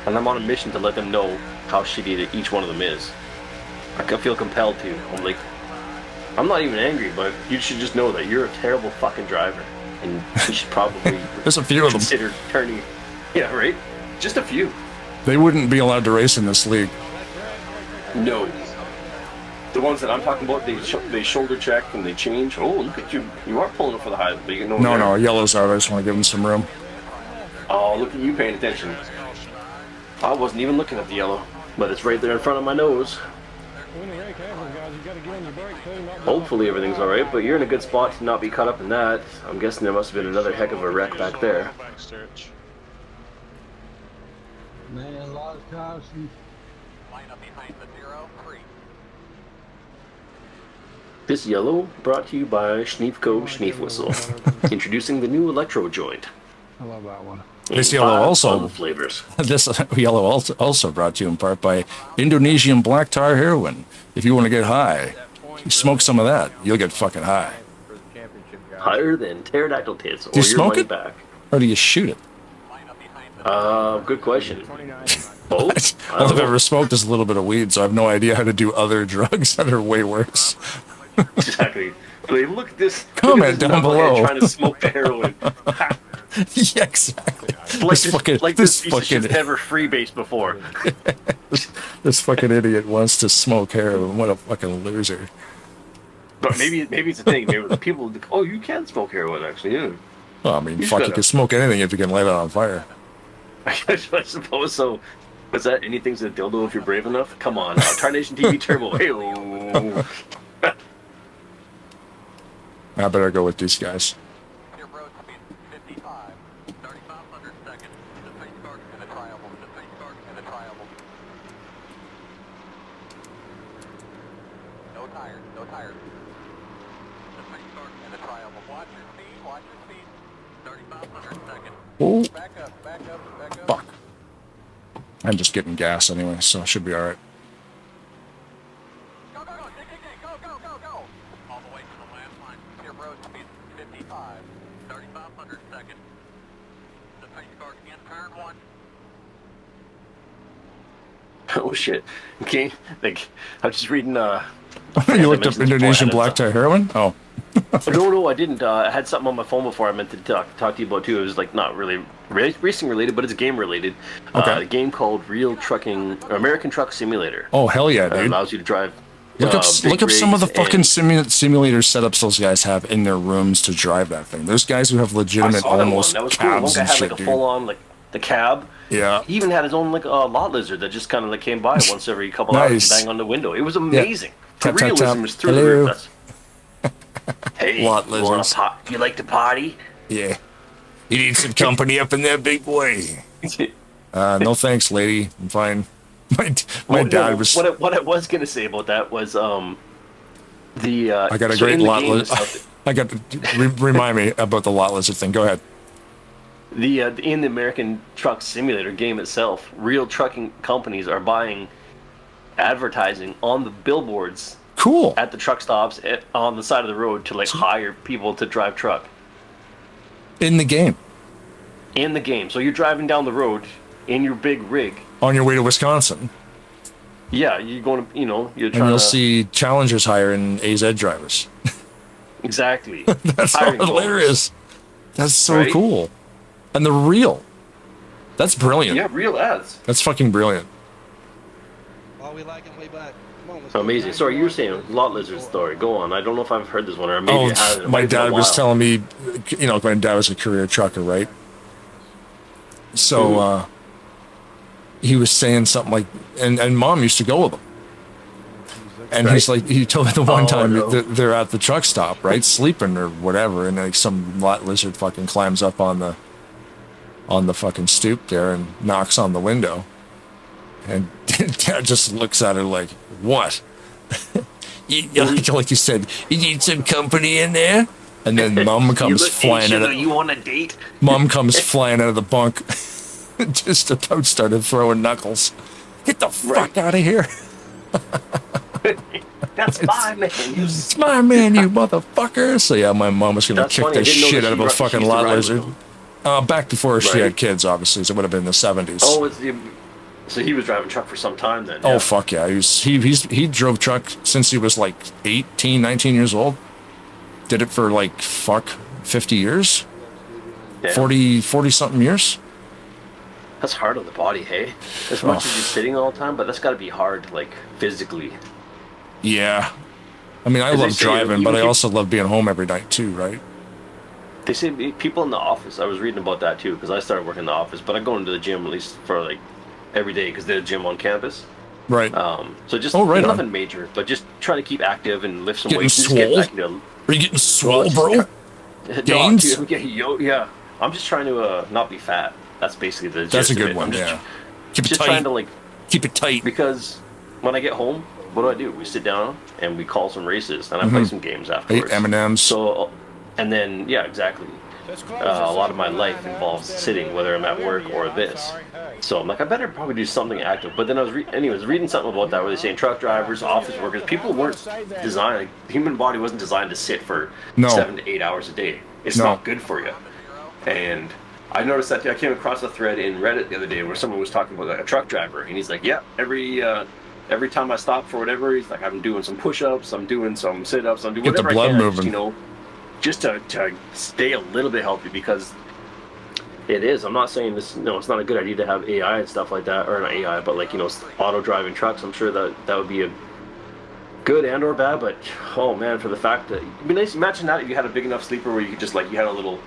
And I'm on a mission to let them know how shitty each one of them is. I feel compelled to. I'm not even angry, but you should just know that you're a terrible fucking driver. And you should probably There's a few of them. Consider turning. Yeah, right? Just a few. They wouldn't be allowed to race in this league. No. The ones that I'm talking about, they shoulder check and they change. Oh, look at you. You are pulling it for the high. But you No, yellow's out. I just want to give them some room. Oh, look at you paying attention. I wasn't even looking at the yellow, but it's right there in front of my nose. Hopefully everything's alright, but you're in a good spot to not be caught up in that. I'm guessing there must have been another heck of a wreck back there. Man, a lot of caution. Line up behind the 0-3. This yellow brought to you by Schneefco Schneef Whistle, introducing the new Electro joint. I love that one. This yellow also flavors. This yellow also brought to you in part by Indonesian black tar heroin. If you want to get high, you smoke some of that, you'll get fucking high. Higher than pterodactyl tits, or Do you your smoke money it? back. Or do you shoot it? Good question. Both? All I've ever smoked is a little bit of weed, so I have no idea how to do other drugs that are way worse. Exactly. Look at this. Comment down below. Trying to smoke the heroin. Yeah, exactly. This piece has never freebased before. This fucking idiot wants to smoke heroin. What a fucking loser. But maybe it's a thing. Maybe the people. Oh, you can smoke heroin actually. Yeah. Well, I mean, you can smoke anything if you can light it on fire. I suppose so. Was that anything's a dildo if you're brave enough? Come on, Tarnation TV Turbo. Hey, I better go with these guys. Your road speed 55, 3,500 seconds. The face guard and the triangle. The face guard and the triangle. No tires, no tires. The face guard and the triangle. Watch your speed, watch your speed. 3,500 seconds. Oh, Back up, back up, back up. fuck. I'm just getting gas anyway, so I should be all right. Go, go, go, go. All the way to the last line. Your road speed 55, 3,500 seconds. The face guard in turn 1. oh shit. Okay, like I'm just reading. You looked up Indonesian black tie heroin? Oh. No, I didn't. I had something on my phone before I meant to talk to you about too. It was like not really racing related, but it's game related. Okay. A game called Real Trucking, or American Truck Simulator. Oh, hell yeah, It dude. allows you to drive. Look up big some of the rigs fucking and- simulator setups those guys have in their rooms to drive that thing. There's guys who have I legitimate saw that one. almost That was cool. One cabs guy and had shit, like a dude. full on like the cab. Yeah. He even had his own like lot lizard that just kind of like came by once every couple Nice. hours and bang on the window. It was amazing. Tap, The tap, realism tap. is through the Hello. roof. That's... Hey, Lot you wanna lizards. you like to party? Yeah. You need some company up in there, big boy. No thanks, lady. I'm fine. My dad was. What I was gonna say about that was I got a so great in the lot game lizard. itself, I got remind me about the lot lizard thing. Go ahead. in the American Truck Simulator game itself, real trucking companies are buying advertising on the billboards Cool. at the truck stops on the side of the road to like hire people to drive truck In the game. in the game. So you're driving down the road in your big rig. On your way to Wisconsin. Yeah, you're going to, you're And trying you'll to see Challengers hiring AZ drivers. exactly. That's Hiring hilarious. That's so Right? cool. And they're real. That's brilliant. Yeah, real ads. That's fucking brilliant. While we like him way back. Come on, let's Amazing. go. Sorry, you were saying Lot Lizard story. Go on. I don't know if I've heard this one or maybe Oh, it hasn't. It might my have been a dad was while. telling me, my dad was a career trucker, right? So he was saying something like, and mom used to go with him. And he's like, he told me the one time no. that they're at the truck stop, right, sleeping or whatever, and like some lot lizard fucking climbs up on the fucking stoop there and knocks on the window. And dad just looks at her like, what? Like you said, you need some company in there? And then mom comes flying out of You want a date? Mom comes flying out of the bunk, just about started throwing knuckles. Get the fuck out of here! That's my man. It's my man, you motherfucker! So yeah, my mom was gonna That's kick funny. I the didn't know shit that out of a she fucking used to lot ride with lizard. him. Back before she Right. had kids, obviously, so it would have been in the 70s. Oh, so he was driving truck for some time then. Oh, yeah. fuck yeah! He drove truck since he was like 18, 19 years old. Did it for like 50 years, Yeah. 40 something years. That's hard on the body, hey? As much as you're sitting all the time, but that's got to be hard, like, physically. Yeah, I mean, I As they love say, driving, even but I if- also love being home every night too, right? They say people in the office, I was reading about that too, because I started working in the office, but I go into the gym at least for, like, every day, because there's a gym on campus. Right. So just Oh, right on. nothing major, but just trying to keep active and lift some Getting weights. Just swole? get back into Are you getting swole, just bro? Gains? Yeah. I'm just trying to not be fat. That's basically the gist That's a of good it. one. I'm just, Yeah. Keep it just tight. trying to like Keep it tight. because when I get home, what do? We sit down and we call some races, and I play some games afterwards. Eat M&Ms. So, and then yeah, exactly. Let's close A this lot of my open life line, huh? involves Instead of sitting, whether I'm at whatever work you or are, I'm this. sorry. Hey. So I'm like, I better probably do something active. But then I was reading something about that where they're saying truck drivers, office workers, people weren't designed. Like, the human body wasn't designed to sit for No. 7 to 8 hours a day. It's No. not good for you. And I noticed that I came across a thread in Reddit the other day where someone was talking about like, a truck driver, and he's like, yeah, every time I stop for whatever, he's like, I'm doing some push-ups, I'm doing some sit-ups, I'm doing Get the whatever blood I can, moving. just to stay a little bit healthy, because it is. I'm not saying this. No, it's not a good idea to have AI and stuff like that, or not AI, but like auto driving trucks. I'm sure that would be a good and or bad. But oh man, for the fact that it'd be nice. Imagine that if you had a big enough sleeper where you could just like you had a little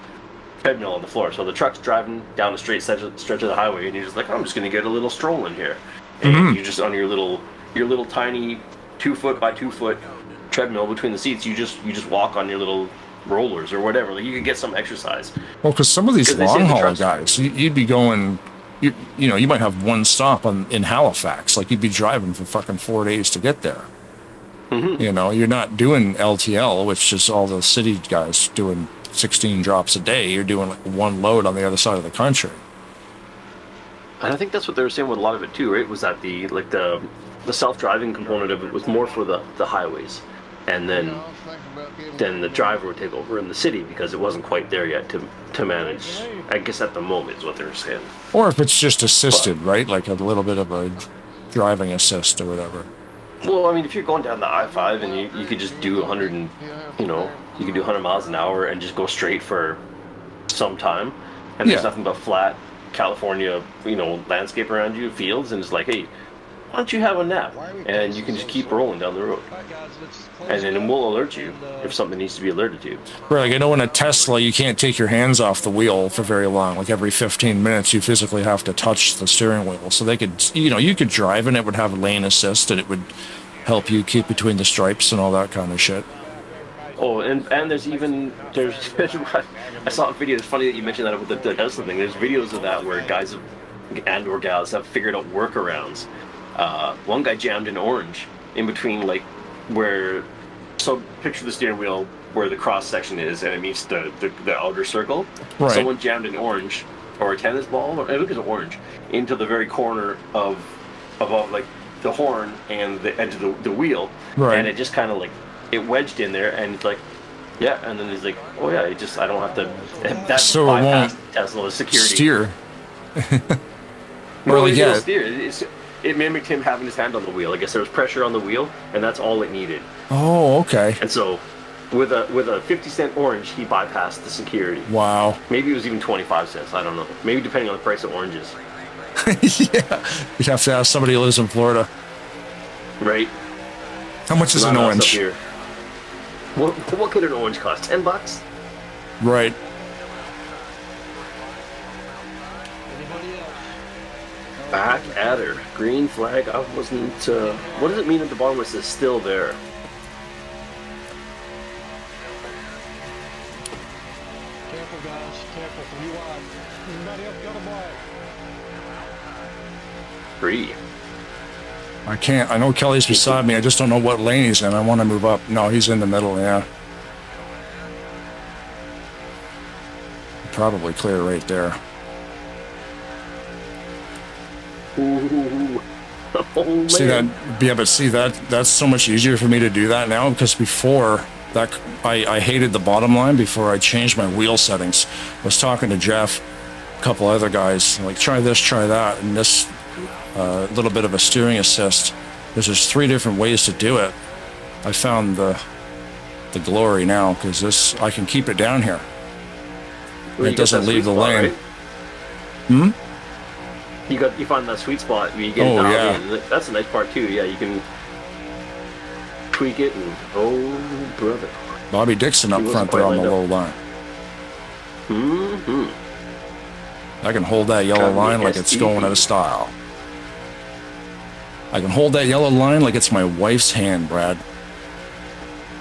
treadmill on the floor. So the truck's driving down the straight stretch of the highway, and you're just like, I'm just gonna get a little stroll in here, and you just on your little tiny 2 foot by 2 foot treadmill between the seats. You just walk on your little rollers or whatever. Like you could get some exercise. Well, because some of these 'Cause they say long the haul trucks- guys, you'd be going, you know, you might have one stop in Halifax. Like you'd be driving for fucking 4 days to get there. You know, you're not doing LTL, which is all the city guys doing 16 drops a day. You're doing like one load on the other side of the country. And I think that's what they were saying with a lot of it too, right? Was that the self-driving component of it was more for the highways, and then the driver would take over in the city because it wasn't quite there yet to manage. I guess at the moment is what they were saying. Or if it's just assisted, right? Like a little bit of a driving assist or whatever. Well, I mean, if you're going down the I-5 and you could just do 100 and, you know, you can do 100 miles an hour and just go straight for some time, and there's nothing but flat California, you know, landscape around you, fields, and it's like, hey, why don't you have a nap? And you can just keep rolling down the road. And then we'll alert you if something needs to be alerted to. Right, like I know in a Tesla, you can't take your hands off the wheel for very long. Like every 15 minutes, you physically have to touch the steering wheel. So they could, you know, you could drive and it would have lane assist and it would help you keep between the stripes and all that kind of shit. Oh, and there's I saw a video. It's funny that you mentioned that with the Tesla thing. There's videos of that where guys or gals have figured out workarounds. One guy jammed an orange in between, like, where, so picture the steering wheel where the cross section is and it meets the outer circle. Right. Someone jammed an orange or a tennis ball, or I think it was an orange, into the very corner of like the horn and the edge of the wheel. Right. And it just kind of like, it wedged in there, and it's like, yeah, and then he's like, oh yeah, I don't have to, that's So it bypass won't Tesla's security. steer. Well, Really, it'll yeah. steer. It mimicked him having his hand on the wheel. I guess there was pressure on the wheel, and that's all it needed. Oh, okay. And so, with a 50-cent orange, he bypassed the security. Wow. Maybe it was even 25 cents. I don't know. Maybe depending on the price of oranges. Yeah. You'd have to ask somebody who lives in Florida. Right. How much is Not an us up orange? here. What could an orange cost? $10? Right. Anybody else? Back at her. Green flag. I wasn't. What does it mean at the bottom where it says still there? Careful, guys. Careful. You wide. Anybody else got a black? 3. I can't. I know Kelly's beside me. I just don't know what lane he's in. I want to move up. No, he's in the middle, yeah. Probably clear right there. Ooh. Oh, man. See that? Yeah, but see that's so much easier for me to do that now because before that, I hated the bottom line before I changed my wheel settings. I was talking to Jeff, a couple other guys, like try this, try that, and this little bit of a steering assist. There's 3 different ways to do it. I found the glory now because this I can keep it down here. Well, It you got doesn't that leave the sweet spot, lane. right? You find that sweet spot where you get Oh, it yeah. dialed in. That's a nice part too. Yeah, you can tweak it and oh brother. Bobby Dixon up He wasn't front there quite on the lined low up. line. Mm-hmm. I can hold that yellow Gotta line make like it's STV. going out of style. I can hold that yellow line like it's my wife's hand, Brad.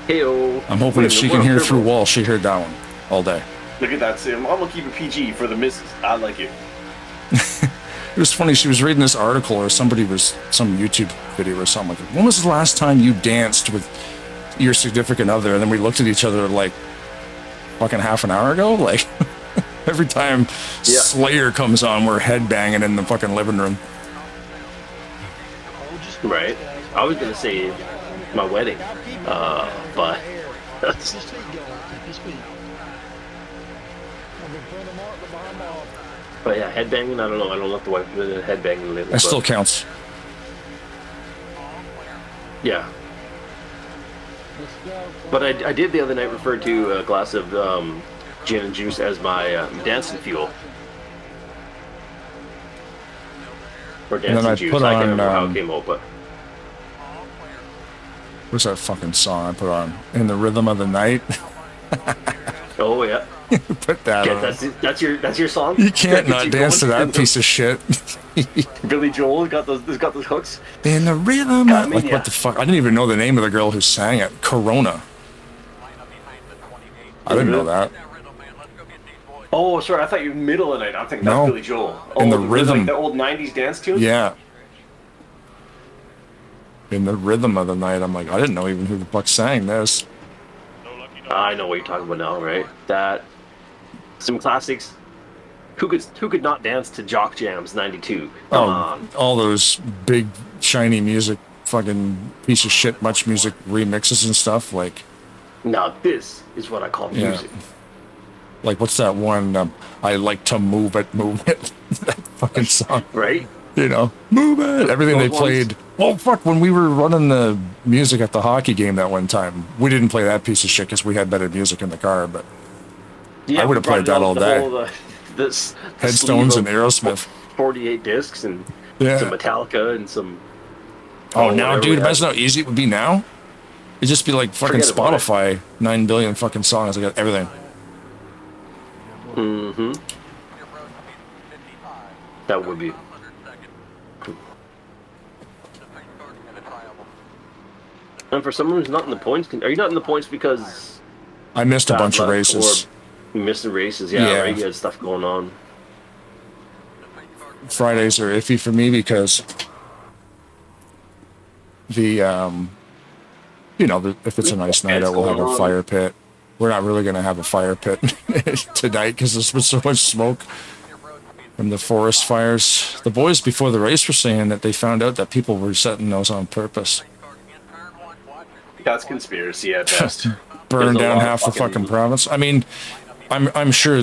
Heyo. I'm hoping if she can hear through walls, she heard that one all day. Look at that, Sim. I'm gonna keep it PG for the missus. I like it. It was funny. She was reading this article or some YouTube video or something like that. When was the last time you danced with your significant other? And then we looked at each other like fucking half an hour ago. Like every time Slayer comes on, we're headbanging in the fucking living room. Right. I was gonna say my wedding, but that's Just keep going. Keep your speed. but yeah, headbanging. I don't know. I don't know if the wife was headbanging lately. That still but counts. yeah. But I did the other night refer to a glass of gin and juice as my dancing fuel. Or then dancing I juice. put I can't on, remember how it came out, but What's that fucking song I put on? In the Rhythm of the Night? oh yeah. Put that on. That's your song. You can't not dance to that piece of shit. Billy Joel has got those hooks. In the rhythm. God, I mean, like, yeah. what the fuck? I didn't even know the name of the girl who sang it. Corona. I didn't know that. Oh, sorry, I thought you were middle of the night. I'm thinking No. that's Billy Joel. Oh, In the rhythm. like the old '90s dance tune. Yeah. In the rhythm of the night. I'm like, I didn't know even who the fuck sang this. I know what you're talking about now, right? That some classics. Who could not dance to Jock Jams '92? Come on. All those big shiny music, fucking piece of shit, much music remixes and stuff. Like, Now this is what I call music. Like, what's that one? I like to move it. That fucking song. Right? You know, move it. Everything they Those played. ones. Well, fuck, when we were running the music at the hockey game that one time, we didn't play that piece of shit because we had better music in the car, but Yeah, I would have we brought played that all the day. whole, this Headstones sleeve and of Aerosmith. 48 discs and Yeah. some Metallica and some. Oh, now, whatever dude, we had. imagine how easy it would be now. It'd just be like fucking Forget about it. Spotify, 9 billion fucking songs. I got everything. Mm-hmm. That would be. And for someone who's not in the points, are you not in the points because I missed a bad bunch of luck races. or you missed the races? Yeah, Yeah. right. You had stuff going on. Fridays are iffy for me because the if it's a nice night out, we'll have a fire pit. We're not really going to have a fire pit tonight because there's been so much smoke from the forest fires. The boys before the race were saying that they found out that people were setting those on purpose. That's conspiracy at best. Burn There's a down lot of half the fucking province. I mean, I'm sure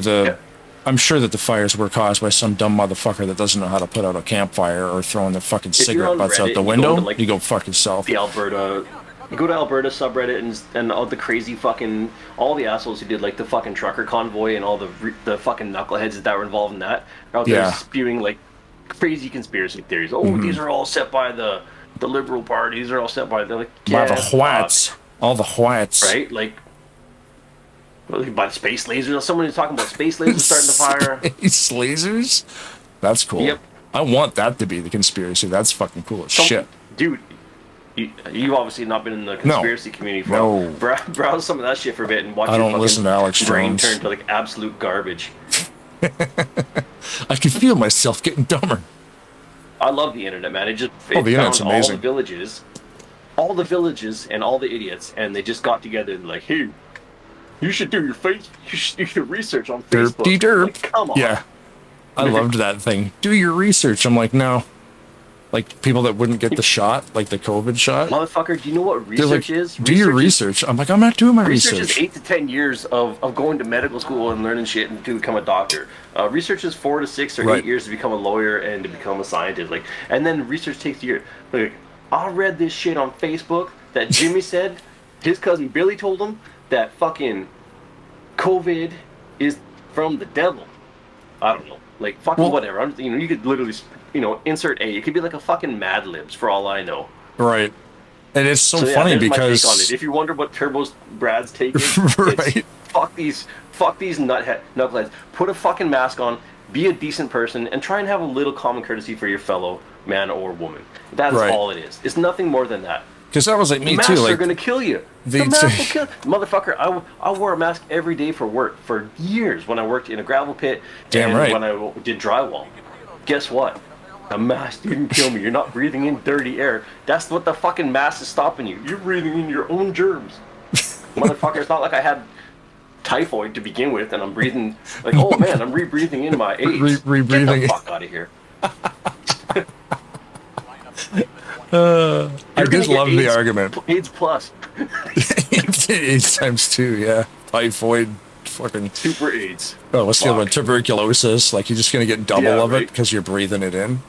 I'm sure that the fires were caused by some dumb motherfucker that doesn't know how to put out a campfire or throwing their fucking you're cigarette on butts out Reddit, the you go window. into, like, You go fuck yourself. The Alberta, you go to Alberta subreddit and all the crazy fucking all the assholes who did like the fucking trucker convoy and all the fucking knuckleheads that were involved in that are out there Yeah. spewing like crazy conspiracy theories. Oh, Mm-hmm. these are all set by the Liberal Party. These are all set by the like By the fuck. whites. All the whites. right? Like by the space lasers. Someone is talking about space lasers starting to fire. Space lasers? That's cool. Yep. I want that to be the conspiracy. That's fucking cool as shit. Dude, you've obviously not been in the conspiracy community for No. browse some of that shit for a bit and watch I your don't fucking listen to Alex brain Jones. turn to like absolute garbage. I can feel myself getting dumber. I love the internet, man. It the internet's found amazing. all the villages and all the idiots, and they just got together and like, hey, you should do your research on Facebook. Derp derp. Like, come on. Yeah. I loved that thing. Do your research. I'm like, no. Like people that wouldn't get the shot, like the COVID shot. Motherfucker, do you know what They're research like, is? do your research. I'm like, I'm not doing my Research research. is 8 to 10 years of going to medical school and learning shit and to become a doctor. Research is 4 to 6 or Right. 8 years to become a lawyer and to become a scientist. Like, and then research takes years. Like, I read this shit on Facebook that Jimmy said his cousin Billy told him that fucking COVID is from the devil. I don't know. Like, fucking whatever. You could literally, insert A. It could be like a fucking Mad Libs for all I know. Right. And it's so Yeah, funny there's my take on because it. If you wonder what Turbo's Brad's take is, Right. it's fuck these knuckleheads. Put a fucking mask on, be a decent person, and try and have a little common courtesy for your fellow man or woman. That's Right. all it is. It's nothing more than that. because that was like me Masks too. are Like gonna kill you. The they'd mask say- will kill motherfucker. I wore a mask every day for work for years when I worked in a gravel pit Damn and right. when I did drywall. Guess what? The mask didn't kill me. You're not breathing in dirty air. That's what the fucking mask is stopping you. You're breathing in your own germs. Motherfucker, it's not like I had typhoid to begin with and I'm breathing like, oh man, I'm rebreathing in my AIDS. Rebreathing. Get the fuck out of here. I You're did gonna get love the AIDS- argument. AIDS plus. 8 times 2, yeah. Typhoid, fucking. Super AIDS. Oh, what's the other one? Fuck. Tuberculosis. Like you're just gonna get double Yeah, of it right. because you're breathing it in.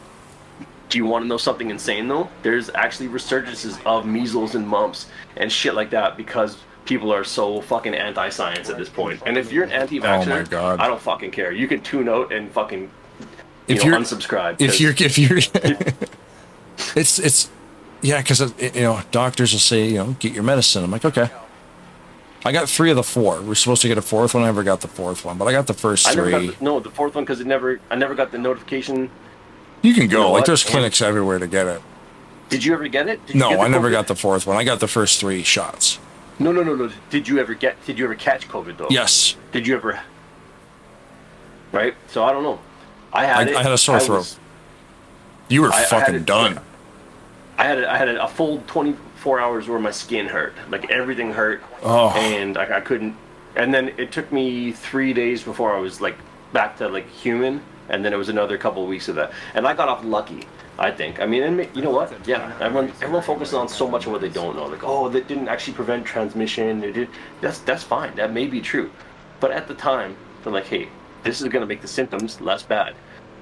Do you want to know something insane though? There's actually resurgences of measles and mumps and shit like that because people are so fucking anti-science at this point. And if you're an anti-vaxxer, Oh my God. I don't fucking care. You can tune out and fucking If you're unsubscribe. if you're it's yeah, because doctors will say get your medicine. I'm like, okay. I got 3 of the 4. We're supposed to get a 4th one. I never got the 4th one, but I got the first 3. The 4th one because I never got the notification. You can go. You know like, what? there's clinics everywhere to get it. Did you ever get it? Did you No, get the I never COVID? got the 4th one. I got the first 3 shots. No. Did you ever catch COVID though? Yes. Did you ever? Right. So I don't know. I had it. I had a sore throat. You were fucking done. I had a full 24 hours where my skin hurt, like everything hurt, and I couldn't. And then it took me 3 days before I was like back to like human, and then it was another couple of weeks of that. And I got off lucky, I think. I mean, and you know what? Yeah, everyone focuses on so much of what they don't know. Like, oh, that didn't actually prevent transmission. It did. That's fine. That may be true, but at the time, they're like, hey, this is going to make the symptoms less bad,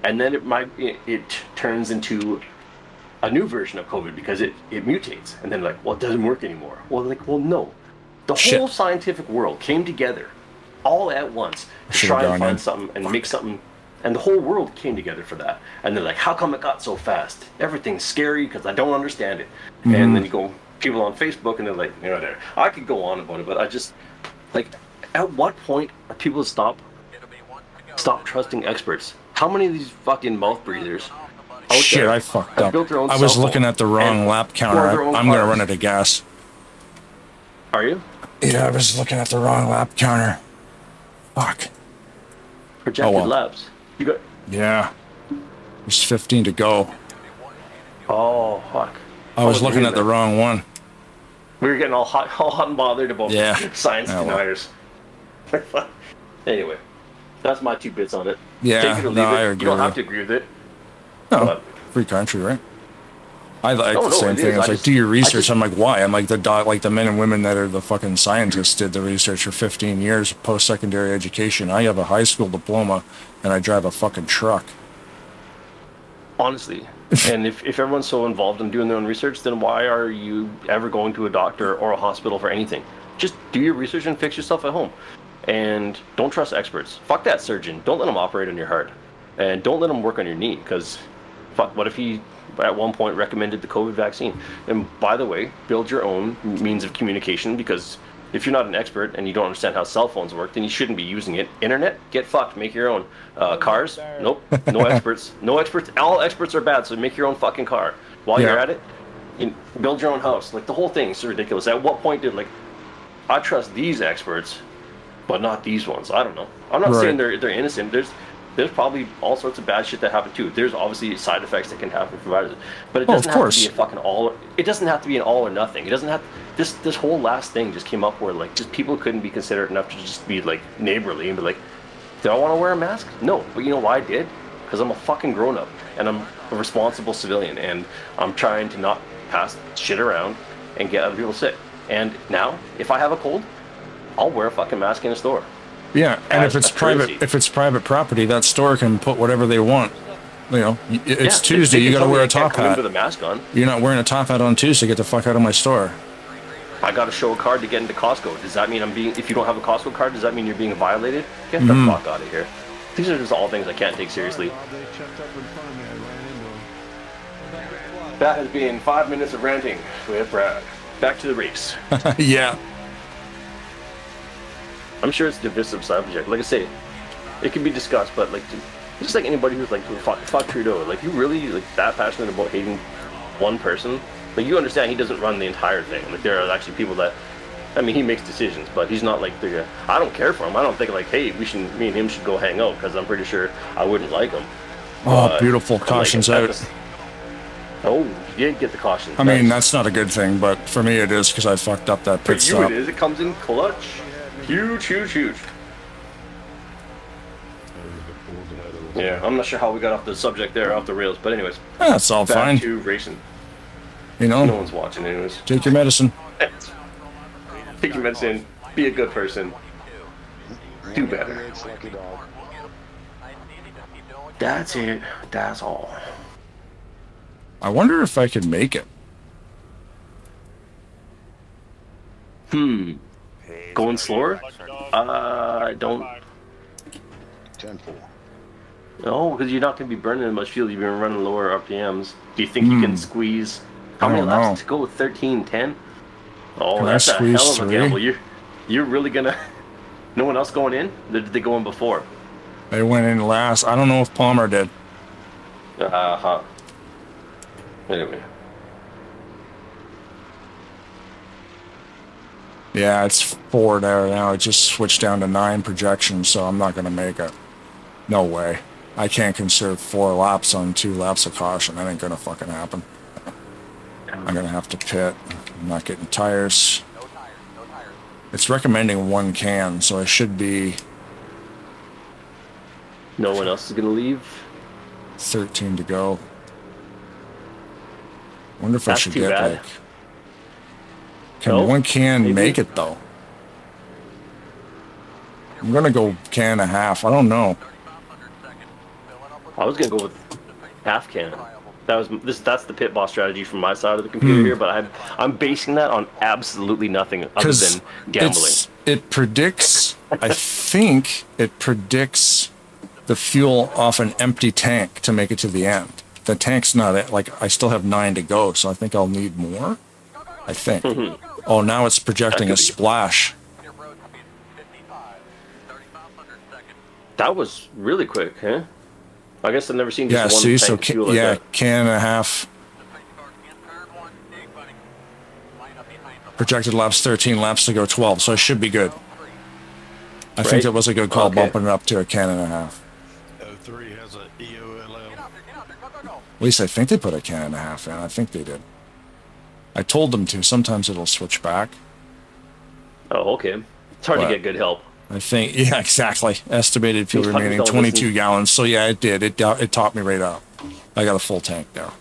and then it turns into a new version of COVID because it mutates, and then like, well, it doesn't work anymore. Well, no, the whole scientific world came together all at once to try and find something and make something, and the whole world came together for that. And they're like, how come it got so fast? Everything's scary because I don't understand it. Mm-hmm. And then you go people on Facebook and they're like, I could go on about it, but I just like, at what point are people stop trusting experts? How many of these fucking mouth breathers? Shit, I fucked up. I was looking at the wrong lap counter. I'm gonna run out of gas. Are you? Yeah, I was looking at the wrong lap counter. Fuck. Projected laps. You got? Yeah. There's 15 to go. Oh fuck. I was looking at the wrong one. We were getting all hot and bothered about science deniers. Anyway, that's my 2 bits on it. Yeah, take it or leave it. You don't have to agree with it. No, free country, right? I like the same thing. It's like, do your research. I'm like, why? I'm like, the men and women that are the fucking scientists did the research for 15 years, post-secondary education. I have a high school diploma, and I drive a fucking truck. Honestly. And if everyone's so involved in doing their own research, then why are you ever going to a doctor or a hospital for anything? Just do your research and fix yourself at home. And don't trust experts. Fuck that surgeon. Don't let him operate on your heart. And don't let him work on your knee, because what if he at one point recommended the COVID vaccine? And by the way, build your own means of communication, because if you're not an expert and you don't understand how cell phones work, then you shouldn't be using it. Internet, get fucked. Make your own. Cars, nope. No experts. No experts. All experts are bad, so make your own fucking car. While you're at it, build your own house. Like, the whole thing is ridiculous. At what point did, like, I trust these experts, but not these ones? I don't know. I'm not saying they're innocent. There's probably all sorts of bad shit that happen too. There's obviously side effects that can happen from viruses, but it doesn't have to be a fucking all. It doesn't have to be an all or nothing. It doesn't have. This whole last thing just came up where like just people couldn't be considerate enough to just be like neighborly and be like, do I want to wear a mask? No, but you know why I did? Because I'm a fucking grown up and I'm a responsible civilian and I'm trying to not pass shit around and get other people sick. And now, if I have a cold, I'll wear a fucking mask in a store. Yeah, and if it's private property, that store can put whatever they want. You know, it's Tuesday. You got to wear a top hat. With a mask on. You're not wearing a top hat on Tuesday. Get the fuck out of my store. I got to show a card to get into Costco. Does that mean I'm being? If you don't have a Costco card, does that mean you're being violated? Get the fuck out of here. These are just all things I can't take seriously. That has been 5 minutes of ranting with Brad. Back to the race. Yeah. I'm sure it's a divisive subject. Like I say, it can be discussed, but like, just like anybody who's like, fuck Trudeau. Like, you really like that passionate about hating one person? Like, you understand he doesn't run the entire thing. Like, there are actually people that, I mean, he makes decisions, but he's not like the. I don't care for him. I don't think like, hey, me and him should go hang out, because I'm pretty sure I wouldn't like him. Oh, beautiful. Caution's out. Oh, you did get the caution. I mean, that's not a good thing, but for me it is, because I fucked up that pit stop. For you it is. It comes in clutch. Huge. Yeah, I'm not sure how we got off the subject there, off the rails, but anyways. That's all fine. Back to racing. You know? No one's watching anyways. Take your medicine. Take your medicine. Be a good person. Do better. That's it. That's all. I wonder if I could make it. Going slower? I don't. 10-4. No, because you're not going to be burning as much fuel. You've been running lower RPMs. Do you think you can squeeze? How many laps to go? 13, 10? Oh, that's a hell of a gamble. You're really gonna? No one else going in? Did they go in before? They went in last. I don't know if Palmer did. Huh. Anyway. Yeah, it's 4 there now. It just switched down to 9 projections, so I'm not going to make it. No way. I can't conserve 4 laps on 2 laps of caution. That ain't going to fucking happen. I'm going to have to pit. I'm not getting tires. No tires, no tires. It's recommending 1 can, so I should be No one else is gonna leave. 13 to go. Wonder if I That's should too get bad. like... Can No, 1 can maybe. make it, though? I'm going to go can and a half. I don't know. 3,500 seconds. Filling up with I was gonna go with half can. That's the pit boss strategy from my side of the computer here, but I'm basing that on absolutely nothing other Because than gambling. it predicts, I think it predicts the fuel off an empty tank to make it to the end. The tank's not it. Like, I still have 9 to go, so I think I'll need more. I think. Oh, now it's projecting That a could be. splash. your road speed 55. 3,500 seconds. That was really quick, huh? I guess I've never seen Yeah, just one see, tank so of fuel like yeah, that. can and a half. The safety car in turn 1. Dig, buddy. Line up behind the Projected laps 13, laps to go 12, so I should be good. 3. I think Right. it was a good call Okay. bumping it up to a can and a half. 03 has a EOLL. Get out there, go, go, go. At least I think they put a can and a half in. I think they did. I told them to. Sometimes it'll switch back. Oh, okay. It's hard What? to get good help. I think, yeah, exactly. Estimated fuel These fuckers remaining don't 22 listen. gallons. So yeah, it did. It topped me right up. I got a full tank now.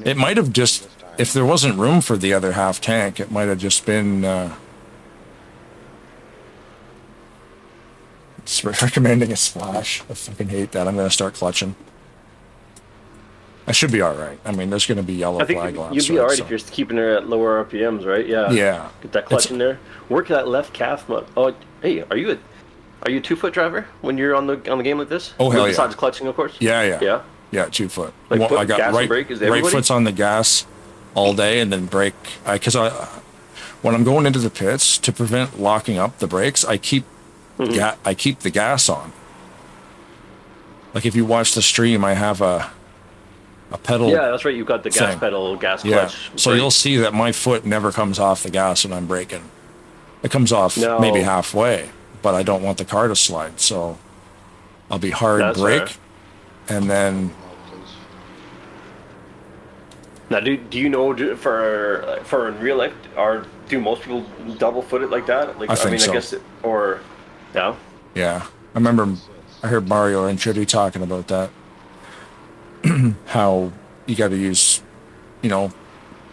It might have just, if there wasn't room for the other half tank, it might have just been. It's recommending a splash. I fucking hate that. I'm gonna start clutching. I should be all right. I mean, there's gonna be yellow I think flag laps. you'd be right, alright so- if you're keeping her at lower RPMs, right? Yeah. Yeah. Get that clutch It's- in there. Work that left calf. Oh, hey, are you a 2-foot driver when you're on the game like this? Oh, hell yeah. Besides clutching, of course. Yeah, yeah. Yeah. Yeah, 2 foot. Like Well, foot, I got gas, and right, brake, is right everybody? foot's on the gas all day, and then brake. Because when I'm going into the pits to prevent locking up the brakes, I keep Mm-hmm. I keep the gas on. Like if you watch the stream, I have a pedal. Yeah, that's right. You've got the gas thing. pedal, gas Yeah. clutch. So brake. you'll see that my foot never comes off the gas when I'm braking. It comes off No. maybe halfway, but I don't want the car to slide, so I'll be hard That's brake, fair. and then Now, do you know for in real life, do most people double foot it like that? Like I think so. I guess or yeah. yeah. I remember I heard Mario and Chitty talking about that. How you got to use,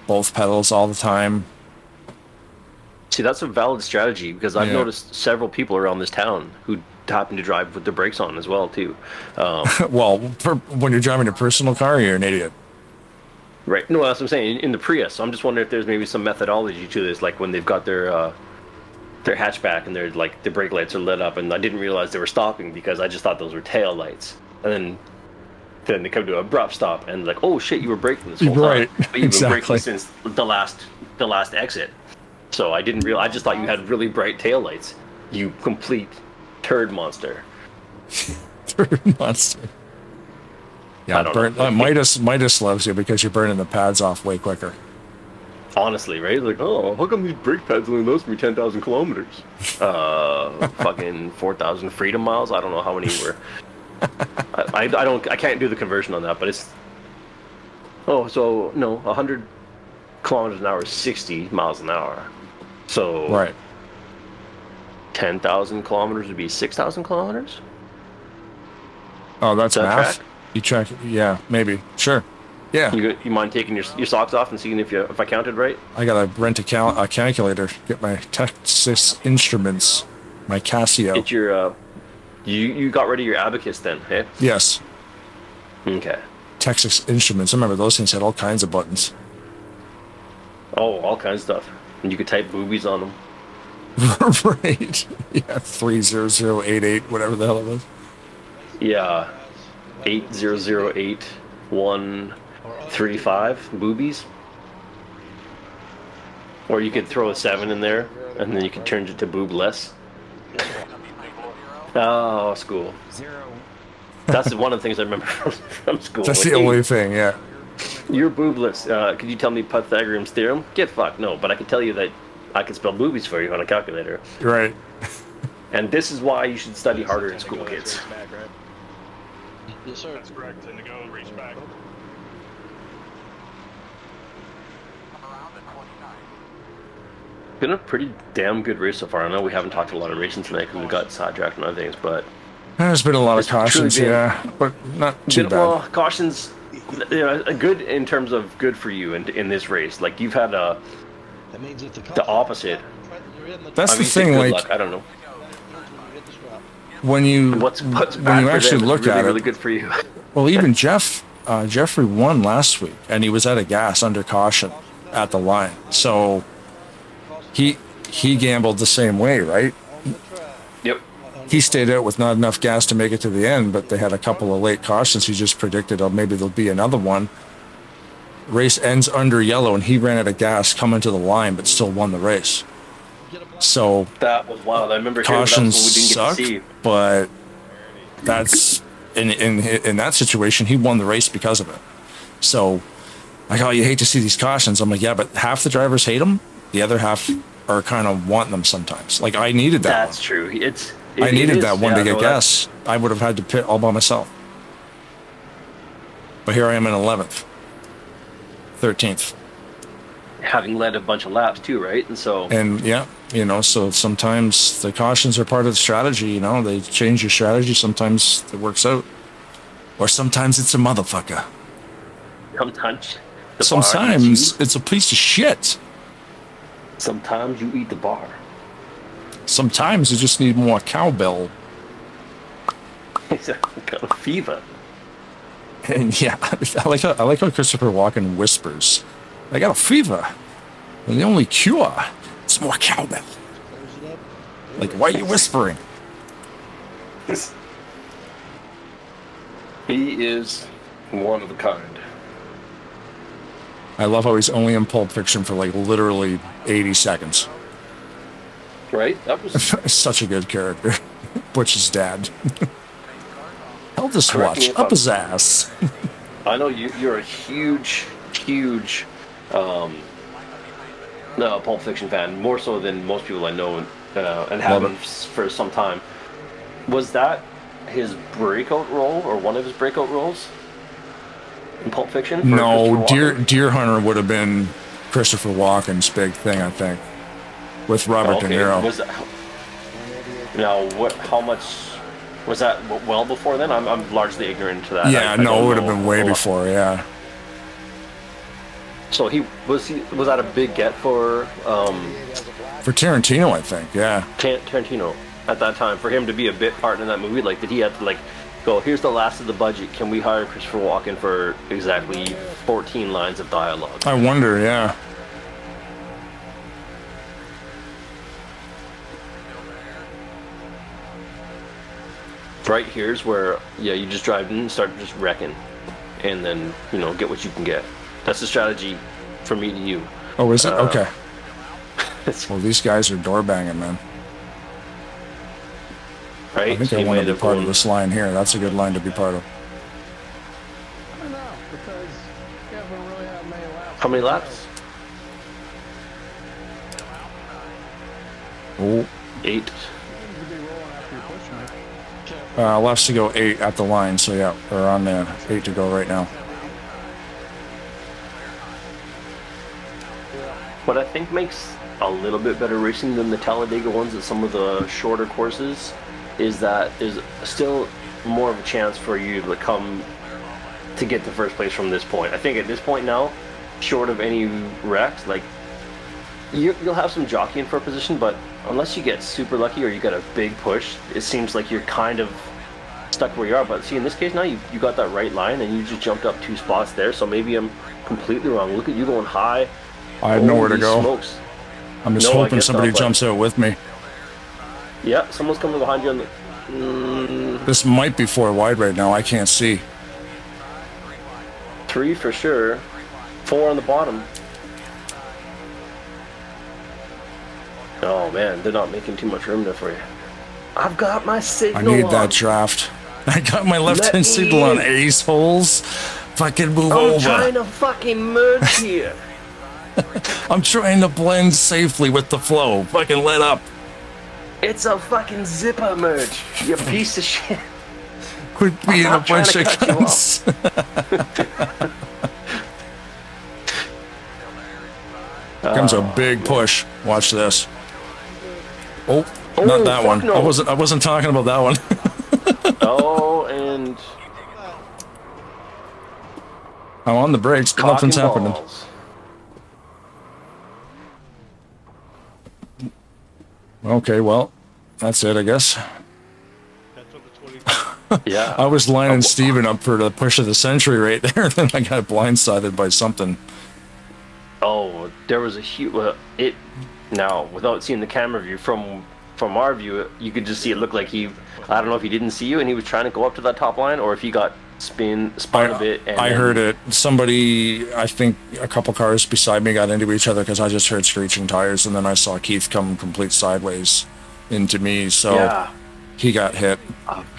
both pedals all the time. See, that's a valid strategy because I've Yeah. noticed several people around this town who happen to drive with the brakes on as well too. Well, when you're driving a personal car, you're an idiot. Right. No, that's what I'm saying. In the Prius, I'm just wondering if there's maybe some methodology to this, like when they've got their hatchback and the brake lights are lit up, and I didn't realize they were stopping because I just thought those were tail lights, and then they come to an abrupt stop and like, oh shit, you were braking this whole Right, time, but you've been exactly. braking since the last exit. So I didn't realize. I just thought you had really bright tail lights. You complete turd monster. Third monster. Yeah, I don't know. Midas loves you because you're burning the pads off way quicker. Honestly, right? Like, oh, how come these brake pads only last me 10,000 kilometers? Fucking 4,000 freedom miles. I don't know how many were. I can't do the conversion on that, but it's. Oh, so no, 100 kilometers an hour is 60 miles an hour. So Right. 10,000 kilometers would be 6,000 kilometers. Oh, that's Does that math. track? You track? Yeah, maybe. Sure. Yeah. You mind taking your socks off and seeing if I counted right? I gotta rent a calculator. Get my Texas Instruments, my Casio. Get your you got rid of your abacus then, hey? Yes, Okay. Texas Instruments. I remember those things had all kinds of buttons. Oh, all kinds of stuff. And you could type boobies on them. Right. Yeah, 30088, whatever the hell it was. Yeah, 8008135 boobies. Or you could throw a 7 in there, and then you could turn it to boobless. Oh, school. Zero. That's one of the things I remember from school. That's Like, the hey, only thing, yeah. you're boobless. Could you tell me Pythagorean's theorem? Get fucked. No, but I can tell you that I can spell boobies for you on a calculator. Right. And this is why you should study harder in school, kids. Yes, sir. That's correct. And to go, reach back. Been a pretty damn good race so far. I know we haven't talked a lot of racing tonight because we got sidetracked on other things, but There's been a lot of It's truly cautions, been- yeah, but not too bad. well, cautions, good in terms of good for you in this race. Like you've had That means if the opposite. you're in the That's I the mean, you say thing, good like luck. I don't know. hit this route. when you What's when bad you for actually them is look really, at really it. good for you. Well, even Jeffrey won last week, and he was at a gas under caution at the line, so he gambled the same way, right? Yep. He stayed out with not enough gas to make it to the end, but they had a couple of late cautions. He just predicted, oh, maybe there'll be another one. Race ends under yellow, and he ran out of gas coming to the line, but still won the race. So That was wild. I remember hearing that cautions when we didn't suck, get to see. but that's in that situation, he won the race because of it. So, like, oh, you hate to see these cautions. I'm like, yeah, but half the drivers hate them, the other half are kind of wanting them sometimes. Like, I needed that. That's one. true. I needed that one to yeah, get no, gas. I would have had to pit all by myself. But here I am in 11th, 13th. Having led a bunch of laps too, right? And so And yeah, so sometimes the cautions are part of the strategy, they change your strategy. Sometimes it works out. Or sometimes it's a motherfucker. sometimes the bar Sometimes eats it's a piece of shit. you. Sometimes you eat the bar. Sometimes you just need more cowbell. He's got a fever. And yeah, I like how Christopher Walken whispers. I got a fever. And the only cure is more cowbell. Like, why are you whispering? He is one of a kind. I love how he's only in Pulp Fiction for like literally 80 seconds. Right? That was Such a good character. Butch's dad. Held this Correct me watch if up I'm- his ass. I know you're a huge Pulp Fiction fan, more so than most people I know and have Love been for some time. Was that his breakout role or one of his breakout roles in Pulp Fiction? for No, Christopher Walken? Deer Hunter would have been Christopher Walken's big thing, I think, with Robert De Niro. Was that, now, how much was that? Well before then? I'm largely ignorant to that. Yeah, I no, don't it would have know been way a lot. before, yeah. So was that a big get for For Tarantino, I think, yeah. Tarantino at that time, for him to be a bit part in that movie? Like, did he have to go, here's the last of the budget, can we hire Christopher Walken for exactly 14 lines of dialogue? I wonder, yeah. Right here's where, you just drive in and start just wrecking, and then get what you can get. That's the strategy from me to you. Oh, is it? Okay. It's, Well, these guys are door banging, man. right? I think So I you want might to be have part of gone- this line here. That's a good line to be part of. I don't know, because you haven't really had many laps. How many laps? Oh, 8. You could be rolling after you're pushing it. laps to go 8 at the line. So yeah, we're on there. 8 to go right now. What I think makes a little bit better racing than the Talladega ones at some of the shorter courses is that there's still more of a chance for you to to get to first place from this point. I think at this point now, short of any wrecks, you'll have some jockeying for a position, but unless you get super lucky or you got a big push, it seems like you're kind of stuck where you are. But see, in this case now, you got that right line and you just jumped up 2 spots there, so maybe I'm completely wrong. Look at you going high. I have nowhere to Holy go. Smokes. I'm just No, I hoping guess somebody not, but- jumps out with me. Yeah, someone's coming behind you on the... This might be 4 wide right now. I can't see. 3 for sure. 4 on the bottom. Oh man, they're not making too much room there for you. I've got my I signal need on. that draft. I got my Let left-hand me signal on in. ace holes. Fucking move I'm over. trying to fucking merge here. I'm trying to blend safely with the flow. Fucking let up. It's a fucking zipper merge, you piece of shit. Quit being a not trying bunch to of cut you cunts. Comes a big push. Watch this. Oh, not that fuck one. no. I wasn't talking about that one. Oh, and I'm on the brakes, but nothing's cocking happening. balls. Okay, well, that's it, I guess. Yeah. I was lining Steven up for the push of the century right there, then I got blindsided by something. Oh, there was a huge. Now, without seeing the camera view from our view, you could just see it looked like he. I don't know if he didn't see you and he was trying to go up to that top line, or if he got spun a bit. And I then- heard it. Somebody, I think a couple cars beside me got into each other because I just heard screeching tires, and then I saw Keith come complete sideways into me, so Yeah. he got hit.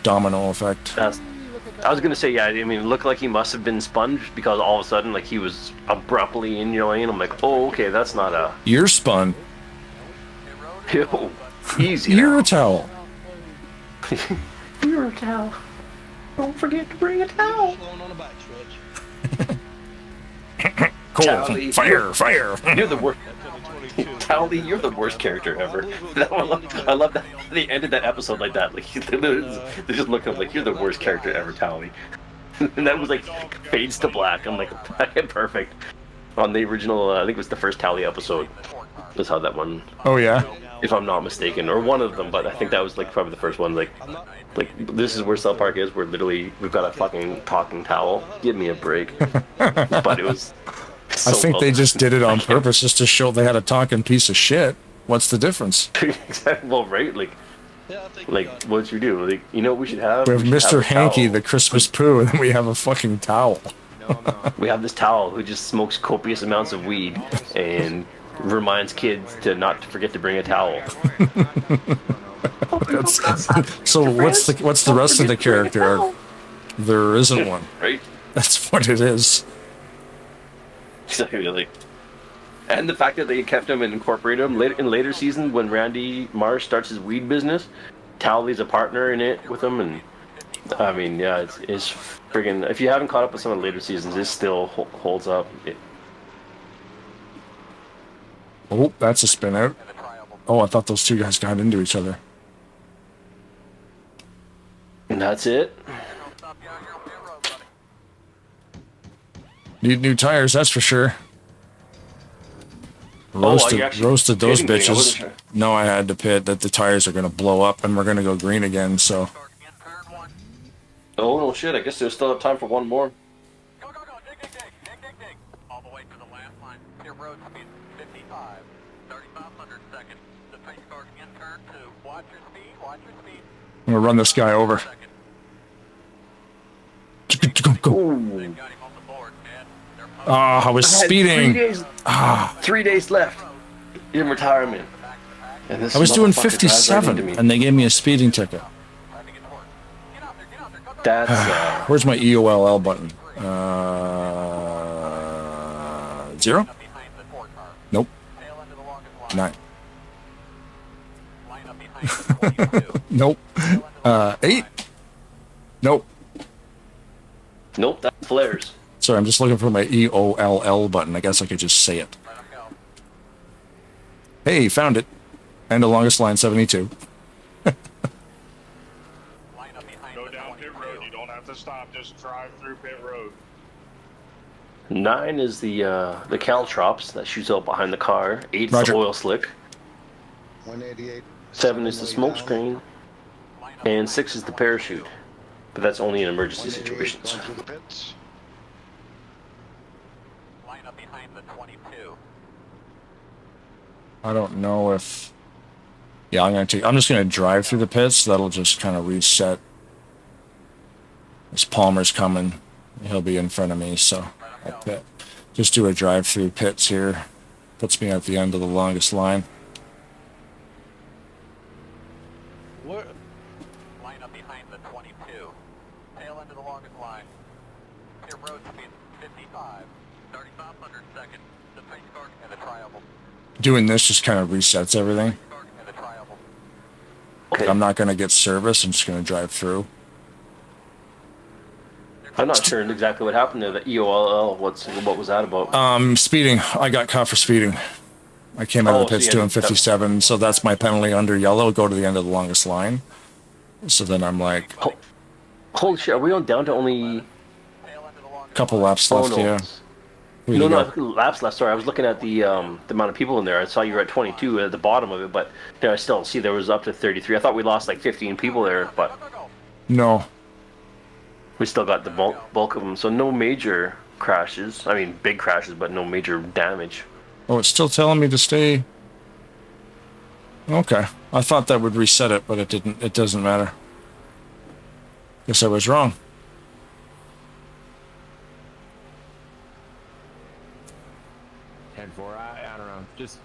Domino effect. I was gonna say, yeah. I mean, it looked like he must have been spun because all of a sudden, like he was abruptly in your lane. I'm like, oh, okay, that's not a. You're spun. Yo, easy. You're a towel. You're a towel. Don't forget to bring a towel. Slowing on the back stretch. Cool. Towley, Fire. You're the worst. Towley, you're the worst character ever. That one, I love that they ended that episode like that. Like they just looked at him like, you're the worst character ever, Towley. And that was like fades to black. I'm like, perfect. On the original, I think it was the first Towley episode. That's how that one. Oh yeah. If I'm not mistaken, or one of them, but I think that was like probably the first one. Like this is where South Park is. We're literally we've got a fucking talking towel. Give me a break. But it was. So I think they well- just did it on purpose just to show they had a talking piece of shit. What's the difference? Exactly. Well, right? Like Yeah, I think what you do? Like, you know what we should have? We have should have Mr. a Hanky, towel. the Christmas poo, and then we have a fucking towel. We have this towel who just smokes copious amounts of weed and reminds kids to not to forget to bring a towel. So what's the rest of the character arc? There isn't one. Right? That's what it is. Exactly. Like, and the fact that they kept him and incorporated him in later seasons when Randy Marsh starts his weed business, Towley's a partner in it with him, and I mean, yeah, it's friggin'. If you haven't caught up with some of the later seasons, it still holds up. Oh, that's a spin out. Oh, I thought those two guys got into each other. And that's it. Need new tires, that's for sure. Oh, are you actually Roasted those kidding me? I wasn't bitches. sure. No, I had to pit that the tires are gonna blow up and we're gonna go green again. So Oh no, shit! I guess there's still time for one more. Go, go, go, dig. All the way to the last line. Pit road speed 55. 3,500 seconds. The pace cars in turn 2. Watch your speed. I'm gonna run this guy over. Go. Ooh. They've got him on the board, Ed. They're Ah, I was I had speeding. 3 days. 3 days left in retirement. And this I was doing motherfucker drives right 57, into me. and they gave me a speeding ticket. That's Where's my EOLL button? 0? Nope. 9. Nope. 8? Nope. nope. That's flares. Sorry, I'm just looking for my EOLL button. I guess I could just say it. Hey, found it. And the longest line, 72. Go down pit road. You don't have to stop. Just drive through pit road. 9 is the caltrops that shoots out behind the car. 8 is Roger. the oil slick. 188. 7 is the smoke screen. And 6 is the parachute. But that's only in emergency situations. Going through the pits. Line up behind the 22. I don't know if... Yeah, I'm just gonna drive through the pits. That'll just kind of reset. This Palmer's coming. He'll be in front of me, so I'll pit. Just do a drive through pits here. Puts me at the end of the longest line. doing this just kind of resets everything. Okay. I'm not going to get service. I'm just going to drive through. I'm not sure exactly what happened to the EOLL. What was that about? Speeding. I got caught for speeding. I came out of the so pits you doing had- 57, so that's my penalty under yellow. Go to the end of the longest line. So then I'm like, Holy shit, are we on down to only... a couple laps left here. Here No, you no, go. laps left. Sorry, I was looking at the amount of people in there. I saw you were at 22 at the bottom of it, but there I still see there was up to 33. I thought we lost like 15 people there, but No. we still got the bulk of them. So no major crashes. I mean, big crashes, but no major damage. Oh, it's still telling me to stay. Okay. I thought that would reset it, but it didn't. It doesn't matter. Guess I was wrong. Head for. I don't know. Just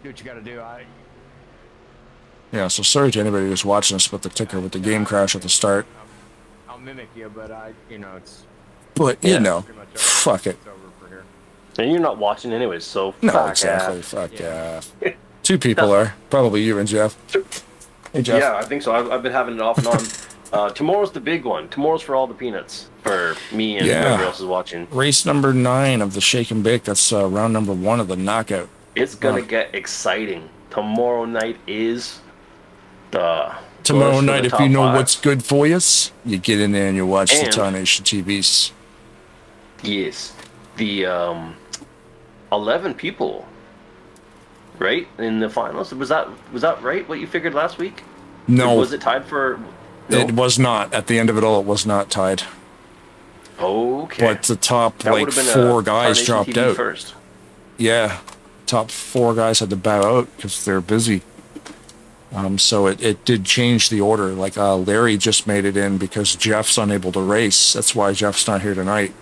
do what you got to do. Yeah, so sorry to anybody who's watching us with the ticker with the game crash at the start. I'll mimic you, but it's But, Yeah. you know, pretty much over. fuck it. It's over for here. And you're not watching anyways, so No, fuck exactly. off. Fuck yeah. Two people are. Probably you and Jeff. Hey, Jeff. Yeah, I think so. I've been having it off and on. Tomorrow's the big one. Tomorrow's for all the peanuts for me and Yeah. whoever else is watching. Race number 9 of the Shake and Bake. That's round number 1 of the knockout. It's gonna get exciting. Tomorrow night is the Tomorrow push for night, the if top you know 5. what's good for you, you get in there and you watch the And- Tarnation TVs. Yes, the 11 people, right, in the finals. Was that right? What you figured last week? No, Was it tied for? No? it was not. At the end of it all, it was not tied. Okay. But the top, That like, would've been 4 a guys Tarnation dropped TV out. first. Yeah, top 4 guys had to bow out because they're busy. So it did change the order. Like, Larry just made it in because Jeff's unable to race. That's why Jeff's not here tonight.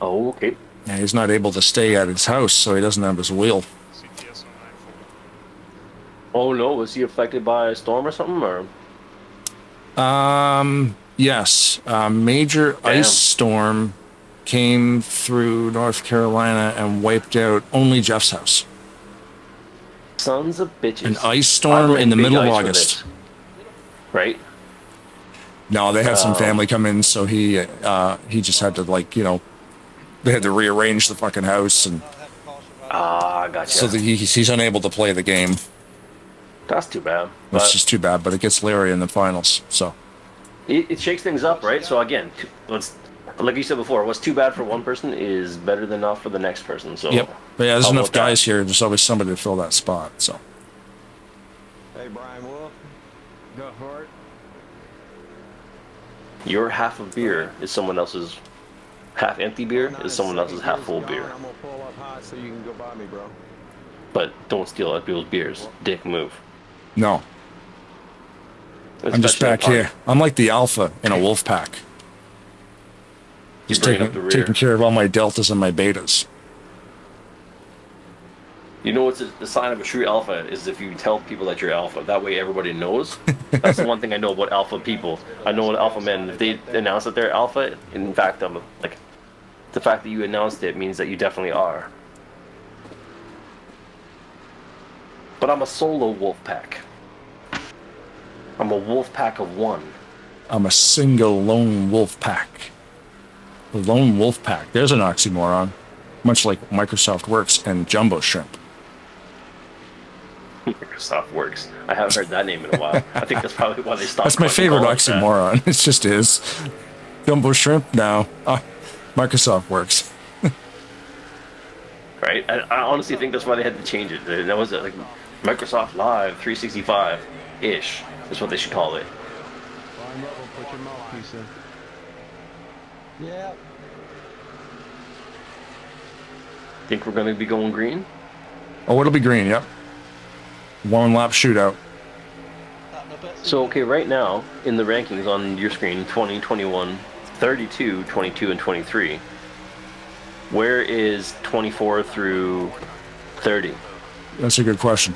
Oh, okay. Yeah, he's not able to stay at his house, so he doesn't have his wheel. CTS on 9-4. Oh no, was he affected by a storm or something? Or Yes, a major Damn. ice storm came through North Carolina and wiped out only Jeff's house. sons of bitches. An ice I storm like in the big middle of ice for August. this. Right? No, they had some Oh. family come in, so he just had to, like, they had to rearrange the fucking house, and Gotcha. so that he's unable to play the game. That's too bad. It's But just too bad, but it gets Larry in the finals. So it shakes things up, right? So again, like you said before, what's too bad for one person is better than enough for the next person. So yep, but yeah, there's how enough about that? guys here. There's always somebody to fill that spot. So Hey, Brian Wolf. Go for it. Your half of beer is someone else's half empty beer is someone else's half full beer. I'm gonna pull up hot so you can go buy me, bro. But don't steal other people's beers. Dick move. no, I'm just Especially back at a here. party. I'm like the alpha in a wolf pack. Just bringing up the rear. taking care of all my deltas and my betas. You know what's the sign of a true alpha is if you tell people that you're alpha. That way everybody knows. That's the one thing I know about alpha people. I know an alpha men, if they announce that they're alpha, in fact, like, the fact that you announced it means that you definitely are. But I'm a solo wolf pack. I'm a wolf pack of one. I'm a single lone wolf pack. The lone wolf pack. There's an oxymoron, much like Microsoft Works and Jumbo Shrimp. Microsoft Works. I haven't heard that name in a while. I think that's probably why they stopped. That's my fucking favorite calling it that. oxymoron. It just is. Jumbo Shrimp now. Microsoft Works. Right? I honestly think that's why they had to change it. That was like Microsoft Live 365 ish. Is what they should call it. Brian Rebel, put your mouthpiece in. Yeah. Think we're gonna be going green? Oh, it'll be green. Yep. 1 lap shootout. So okay, right now in the rankings on your screen, 20, 21, 32, 22, and 23. Where is 24 through 30? That's a good question.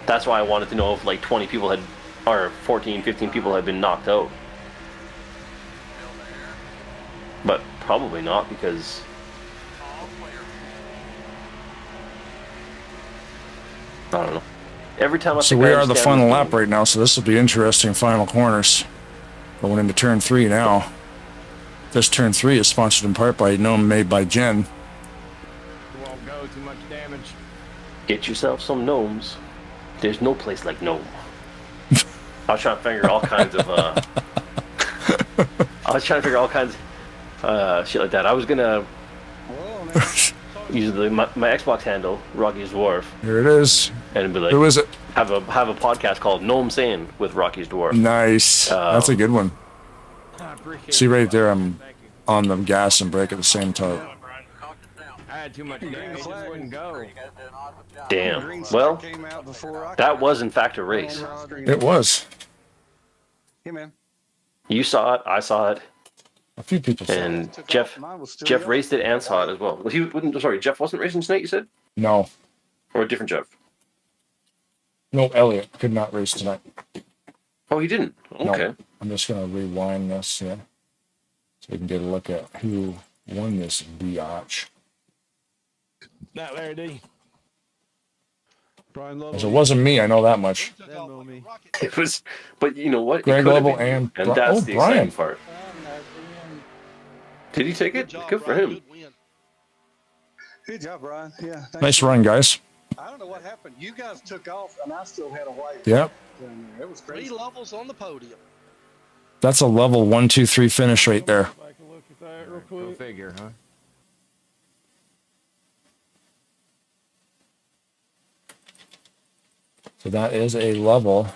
That's why I wanted to know if like 20 people had, or 14, 15 people had been knocked out. But probably not, because don't know. Every time I So think we I are the understand final this lap game- right now, so this will be interesting. Final corners. Going into turn 3 now. This turn 3 is sponsored in part by Gnome, made by Jen. It won't go too much damage. Get yourself some gnomes. There's no place like Gnome. I was trying to figure all kinds of shit like that. I was gonna use my Xbox handle, Rocky's Dwarf, Here it is. and be like, Who is it? have a podcast called Gnome Saying with Rocky's Dwarf. Nice. That's a good one. I appreciate See it. right there, I'm Thank you. on the gas and brake at the same time. I had too much damage. It just wouldn't go. Damn. Green Well, came out before I that was in fact a race. It was. Hey, man. You saw it, I saw it, A few people said. and Took Jeff off. Mine was still Jeff yellow. raced it and saw it as well. Sorry, Jeff wasn't racing tonight, you said? No. Or a different Jeff? No, Elliot could not race tonight. Oh, he didn't. No. Okay. I'm just going to rewind this here so we can get a look at who won this biatch. Not Larry D. Brian Lovell. Because it wasn't me, I know that much. It was, but you know what? It Greg could have Lovell been. and that's oh, the Brian. exciting part. Did he take it? Good for him. Good job, Brian. Yeah. thanks. Nice run, guys. I don't know what happened. You guys took off, and I still had a white. Yep. down there. It was Three crazy. levels on the podium. That's a level 1, 2, 3 finish right there. Take a look at that real Go quick. figure, huh? So that is a level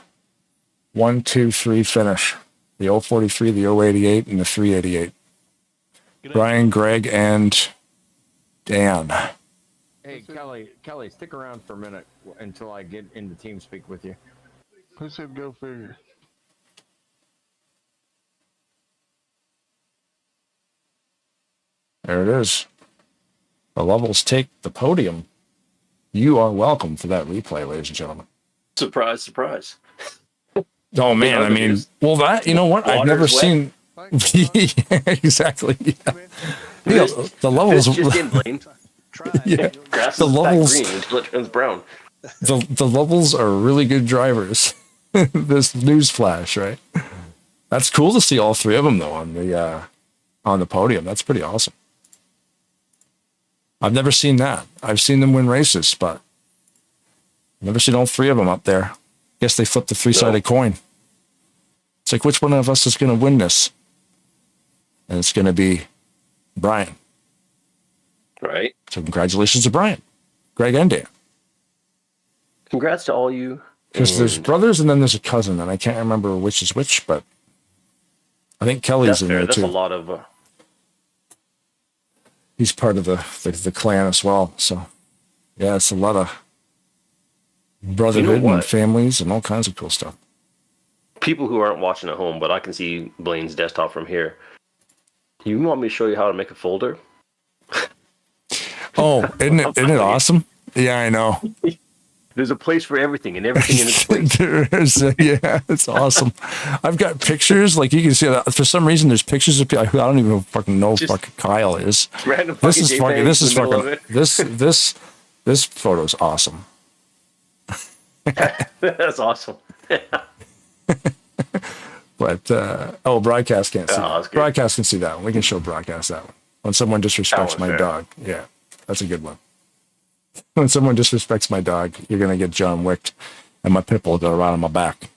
1, 2, 3 finish. The 043, the 088, and the 388. Brian, Greg, and Dan. Hey, Kelly, stick around for a minute until I get into TeamSpeak with you. Who said go figure? There it is. The levels take the podium. You are welcome for that replay, ladies and gentlemen. Surprise, surprise. Oh man, I other mean, news. well, that you know what? I've never Water's wet. seen. Yeah, exactly. Yeah. You know, This- the levels. This just in, Blaine. Try. Yeah. Grass The is levels- that green until it turns brown. the levels are really good drivers. This news flash, right? That's cool to see all three of them though on the podium. That's pretty awesome. I've never seen that. I've seen them win races, but never seen all three of them up there. Guess they flipped the three-sided coin. It's like, which one of us is going to win this? And it's going to be Brian. Right. So congratulations to Brian, Greg, and Dan. Congrats to all you. Because there's And brothers and then there's a cousin, and I can't remember which is which, but I think Kelly's that's in fair. there That's too. a lot of. He's part of the clan as well. So yeah, it's a lot of brotherhood and what? families and all kinds of cool stuff. People who aren't watching at home, but I can see Blaine's desktop from here. You want me to show you how to make a folder? Oh, isn't it awesome? Yeah, I know. There's a place for everything and everything in its place. Yeah, it's awesome. I've got pictures, like you can see that for some reason there's pictures of people. I don't even fucking know who Just fucking Kyle is. Random This fucking is fucking. This JPEGs is in the middle fucking. of it. This photo's awesome. That's awesome. But broadcast can't see. Oh, that. that's good. Broadcast can see that one. We can show broadcast that one. When someone disrespects one's my fair. dog, yeah, that's a good one. When someone disrespects my dog, you're gonna get John Wicked, and my pit bull go around on my back.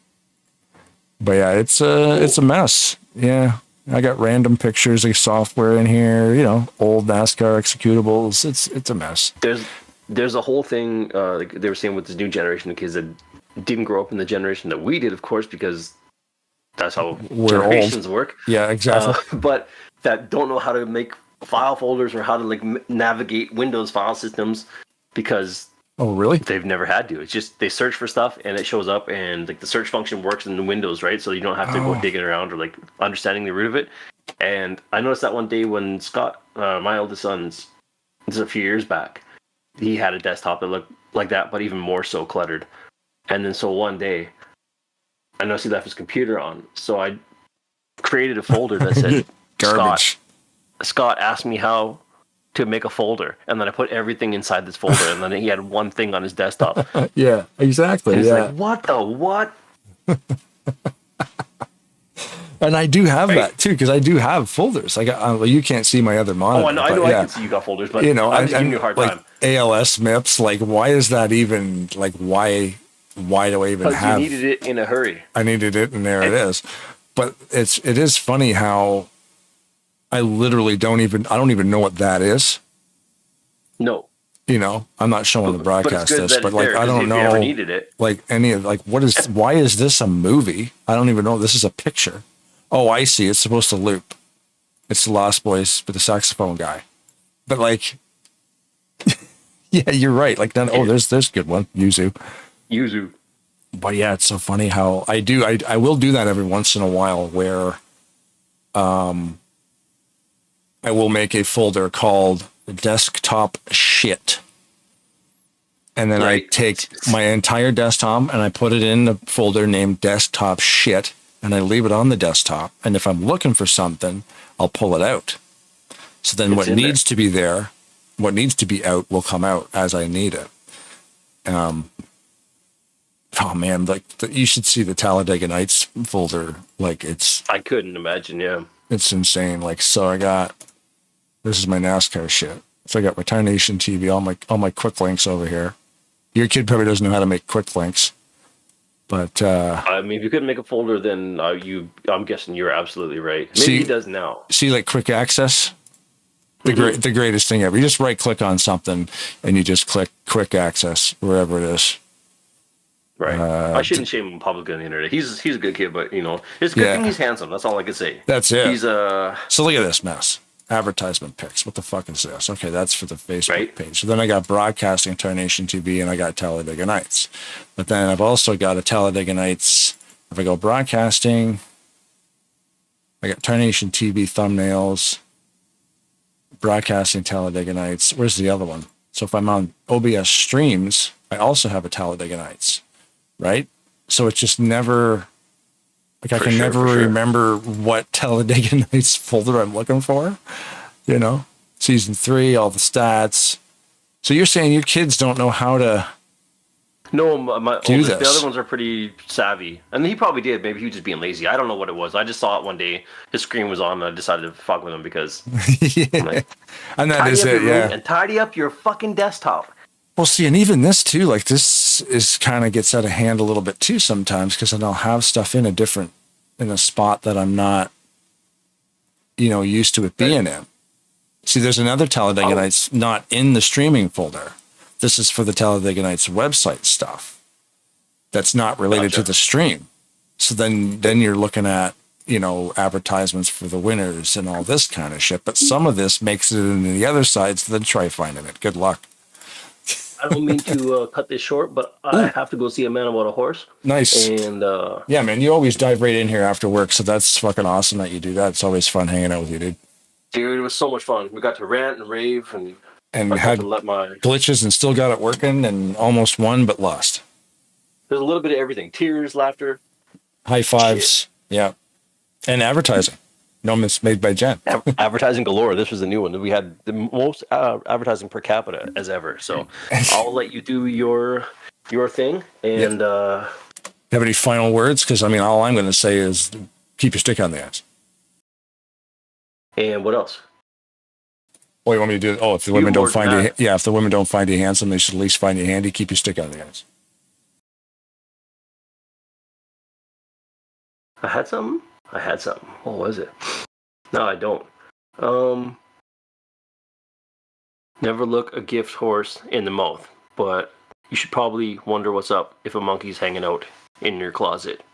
But yeah, it's a mess. Yeah, I got random pictures of software in here. You know, old NASCAR executables. It's a mess. There's a whole thing like they were saying with this new generation of kids that didn't grow up in the generation that we did, of course, because that's how We're generations work. Yeah, exactly. But that don't know how to make file folders or how to like navigate Windows file systems because Oh, really? they've never had to. It's just they search for stuff and it shows up, and like the search function works in the Windows, right? So you don't have to go digging around or like understanding the root of it. And I noticed that one day when Scott, my oldest son's, this is a few years back, he had a desktop that looked like that, but even more so cluttered. And then so one day, I noticed he left his computer on, so I created a folder that said Garbage. Scott asked me how to make a folder, and then I put everything inside this folder, and then he had one thing on his desktop. Yeah, exactly. And he's Yeah. like, what the what? And I do have Right? that too, because I do have folders. Like you can't see my other monitor. Oh, I know but I yeah. can see you got folders, but You know, I'm just giving you a hard like time. ALS MIPS. Like, why is that even? Like, why do I even Because have? you needed it in a hurry. I needed it, and there it is. But it is funny how I literally don't even know what that is. No. You know, I'm not showing the broadcast good this, that but it's like there, I 'cause don't if know you ever needed it. like any of like why is this a movie? I don't even know. This is a picture. Oh, I see. It's supposed to loop. It's the Lost Boys with the saxophone guy. But like, yeah, you're right. Like then, there's a good one, Yuzu. But yeah, it's so funny how I will do that every once in a while where, I will make a folder called desktop shit. And then I take my entire desktop and I put it in a folder named desktop shit, and I leave it on the desktop. And if I'm looking for something, I'll pull it out. So then what needs to be there, what needs to be out will come out as I need it. Oh man, like you should see the Talladega Nights folder. Like I couldn't imagine. Yeah. It's insane. Like, so this is my NASCAR shit. So I got my Tarnation TV, all my quick links over here. Your kid probably doesn't know how to make quick links, but I mean, if you couldn't make a folder, then I'm guessing you're absolutely right. Maybe he does now. See, like quick access, the greatest thing ever. You just right click on something and you just click quick access wherever it is. Right. I shouldn't shame him publicly on the internet. He's a good kid, but it's a good thing he's handsome. That's all I can say. That's it. He's So look at this mess. Advertisement pics. What the fuck is this? Okay, that's for the Facebook page. So then I got broadcasting Tarnation TV and I got Talladega Nights. But then I've also got a Talladega Nights. If I go broadcasting, I got Tarnation TV thumbnails, broadcasting Talladega Nights. Where's the other one? So if I'm on OBS streams, I also have a Talladega Nights, right? So it's just never, like I can never remember what Talladega Nights folder I'm looking for, season 3, all the stats. So you're saying your kids don't know how to No, my do oldest, this. the other ones are pretty savvy. And he probably did. Maybe he was just being lazy. I don't know what it was. I just saw it one day. His screen was on and I decided to fuck with him because I'm like, and that is it, yeah. And tidy up your fucking desktop. Well, see, and even this too, like this is kind of gets out of hand a little bit too sometimes, because then I'll have stuff in a spot that I'm not, used to it being in. See, there's another Talladega Nights not in the streaming folder. This is for the Talladega Nights website stuff. That's not related to the stream. So then you're looking at, advertisements for the winners and all this kind of shit. But some of this makes it into the other side, so then try finding it. Good luck. I don't mean to cut this short, but I have to go see a man about a horse. Nice. And yeah, man, you always dive right in here after work, so that's fucking awesome that you do that. It's always fun hanging out with you, dude. Dude, it was so much fun. We got to rant and rave, and we had glitches and still got it working, and almost won but lost. There's a little bit of everything: tears, laughter, high fives, yeah, and advertising. No, it's made by Jen. Advertising galore. This was a new one. We had the most advertising per capita as ever. So I'll let you do your thing. And have any final words? Because all I'm going to say is keep your stick on the ice. And what else? Oh, you want me to do? Oh, if the women don't find you, if the women don't find you handsome, they should at least find you handy. Keep your stick on the ice. I had something. What was it? No, I don't. Never look a gift horse in the mouth, but you should probably wonder what's up if a monkey's hanging out in your closet.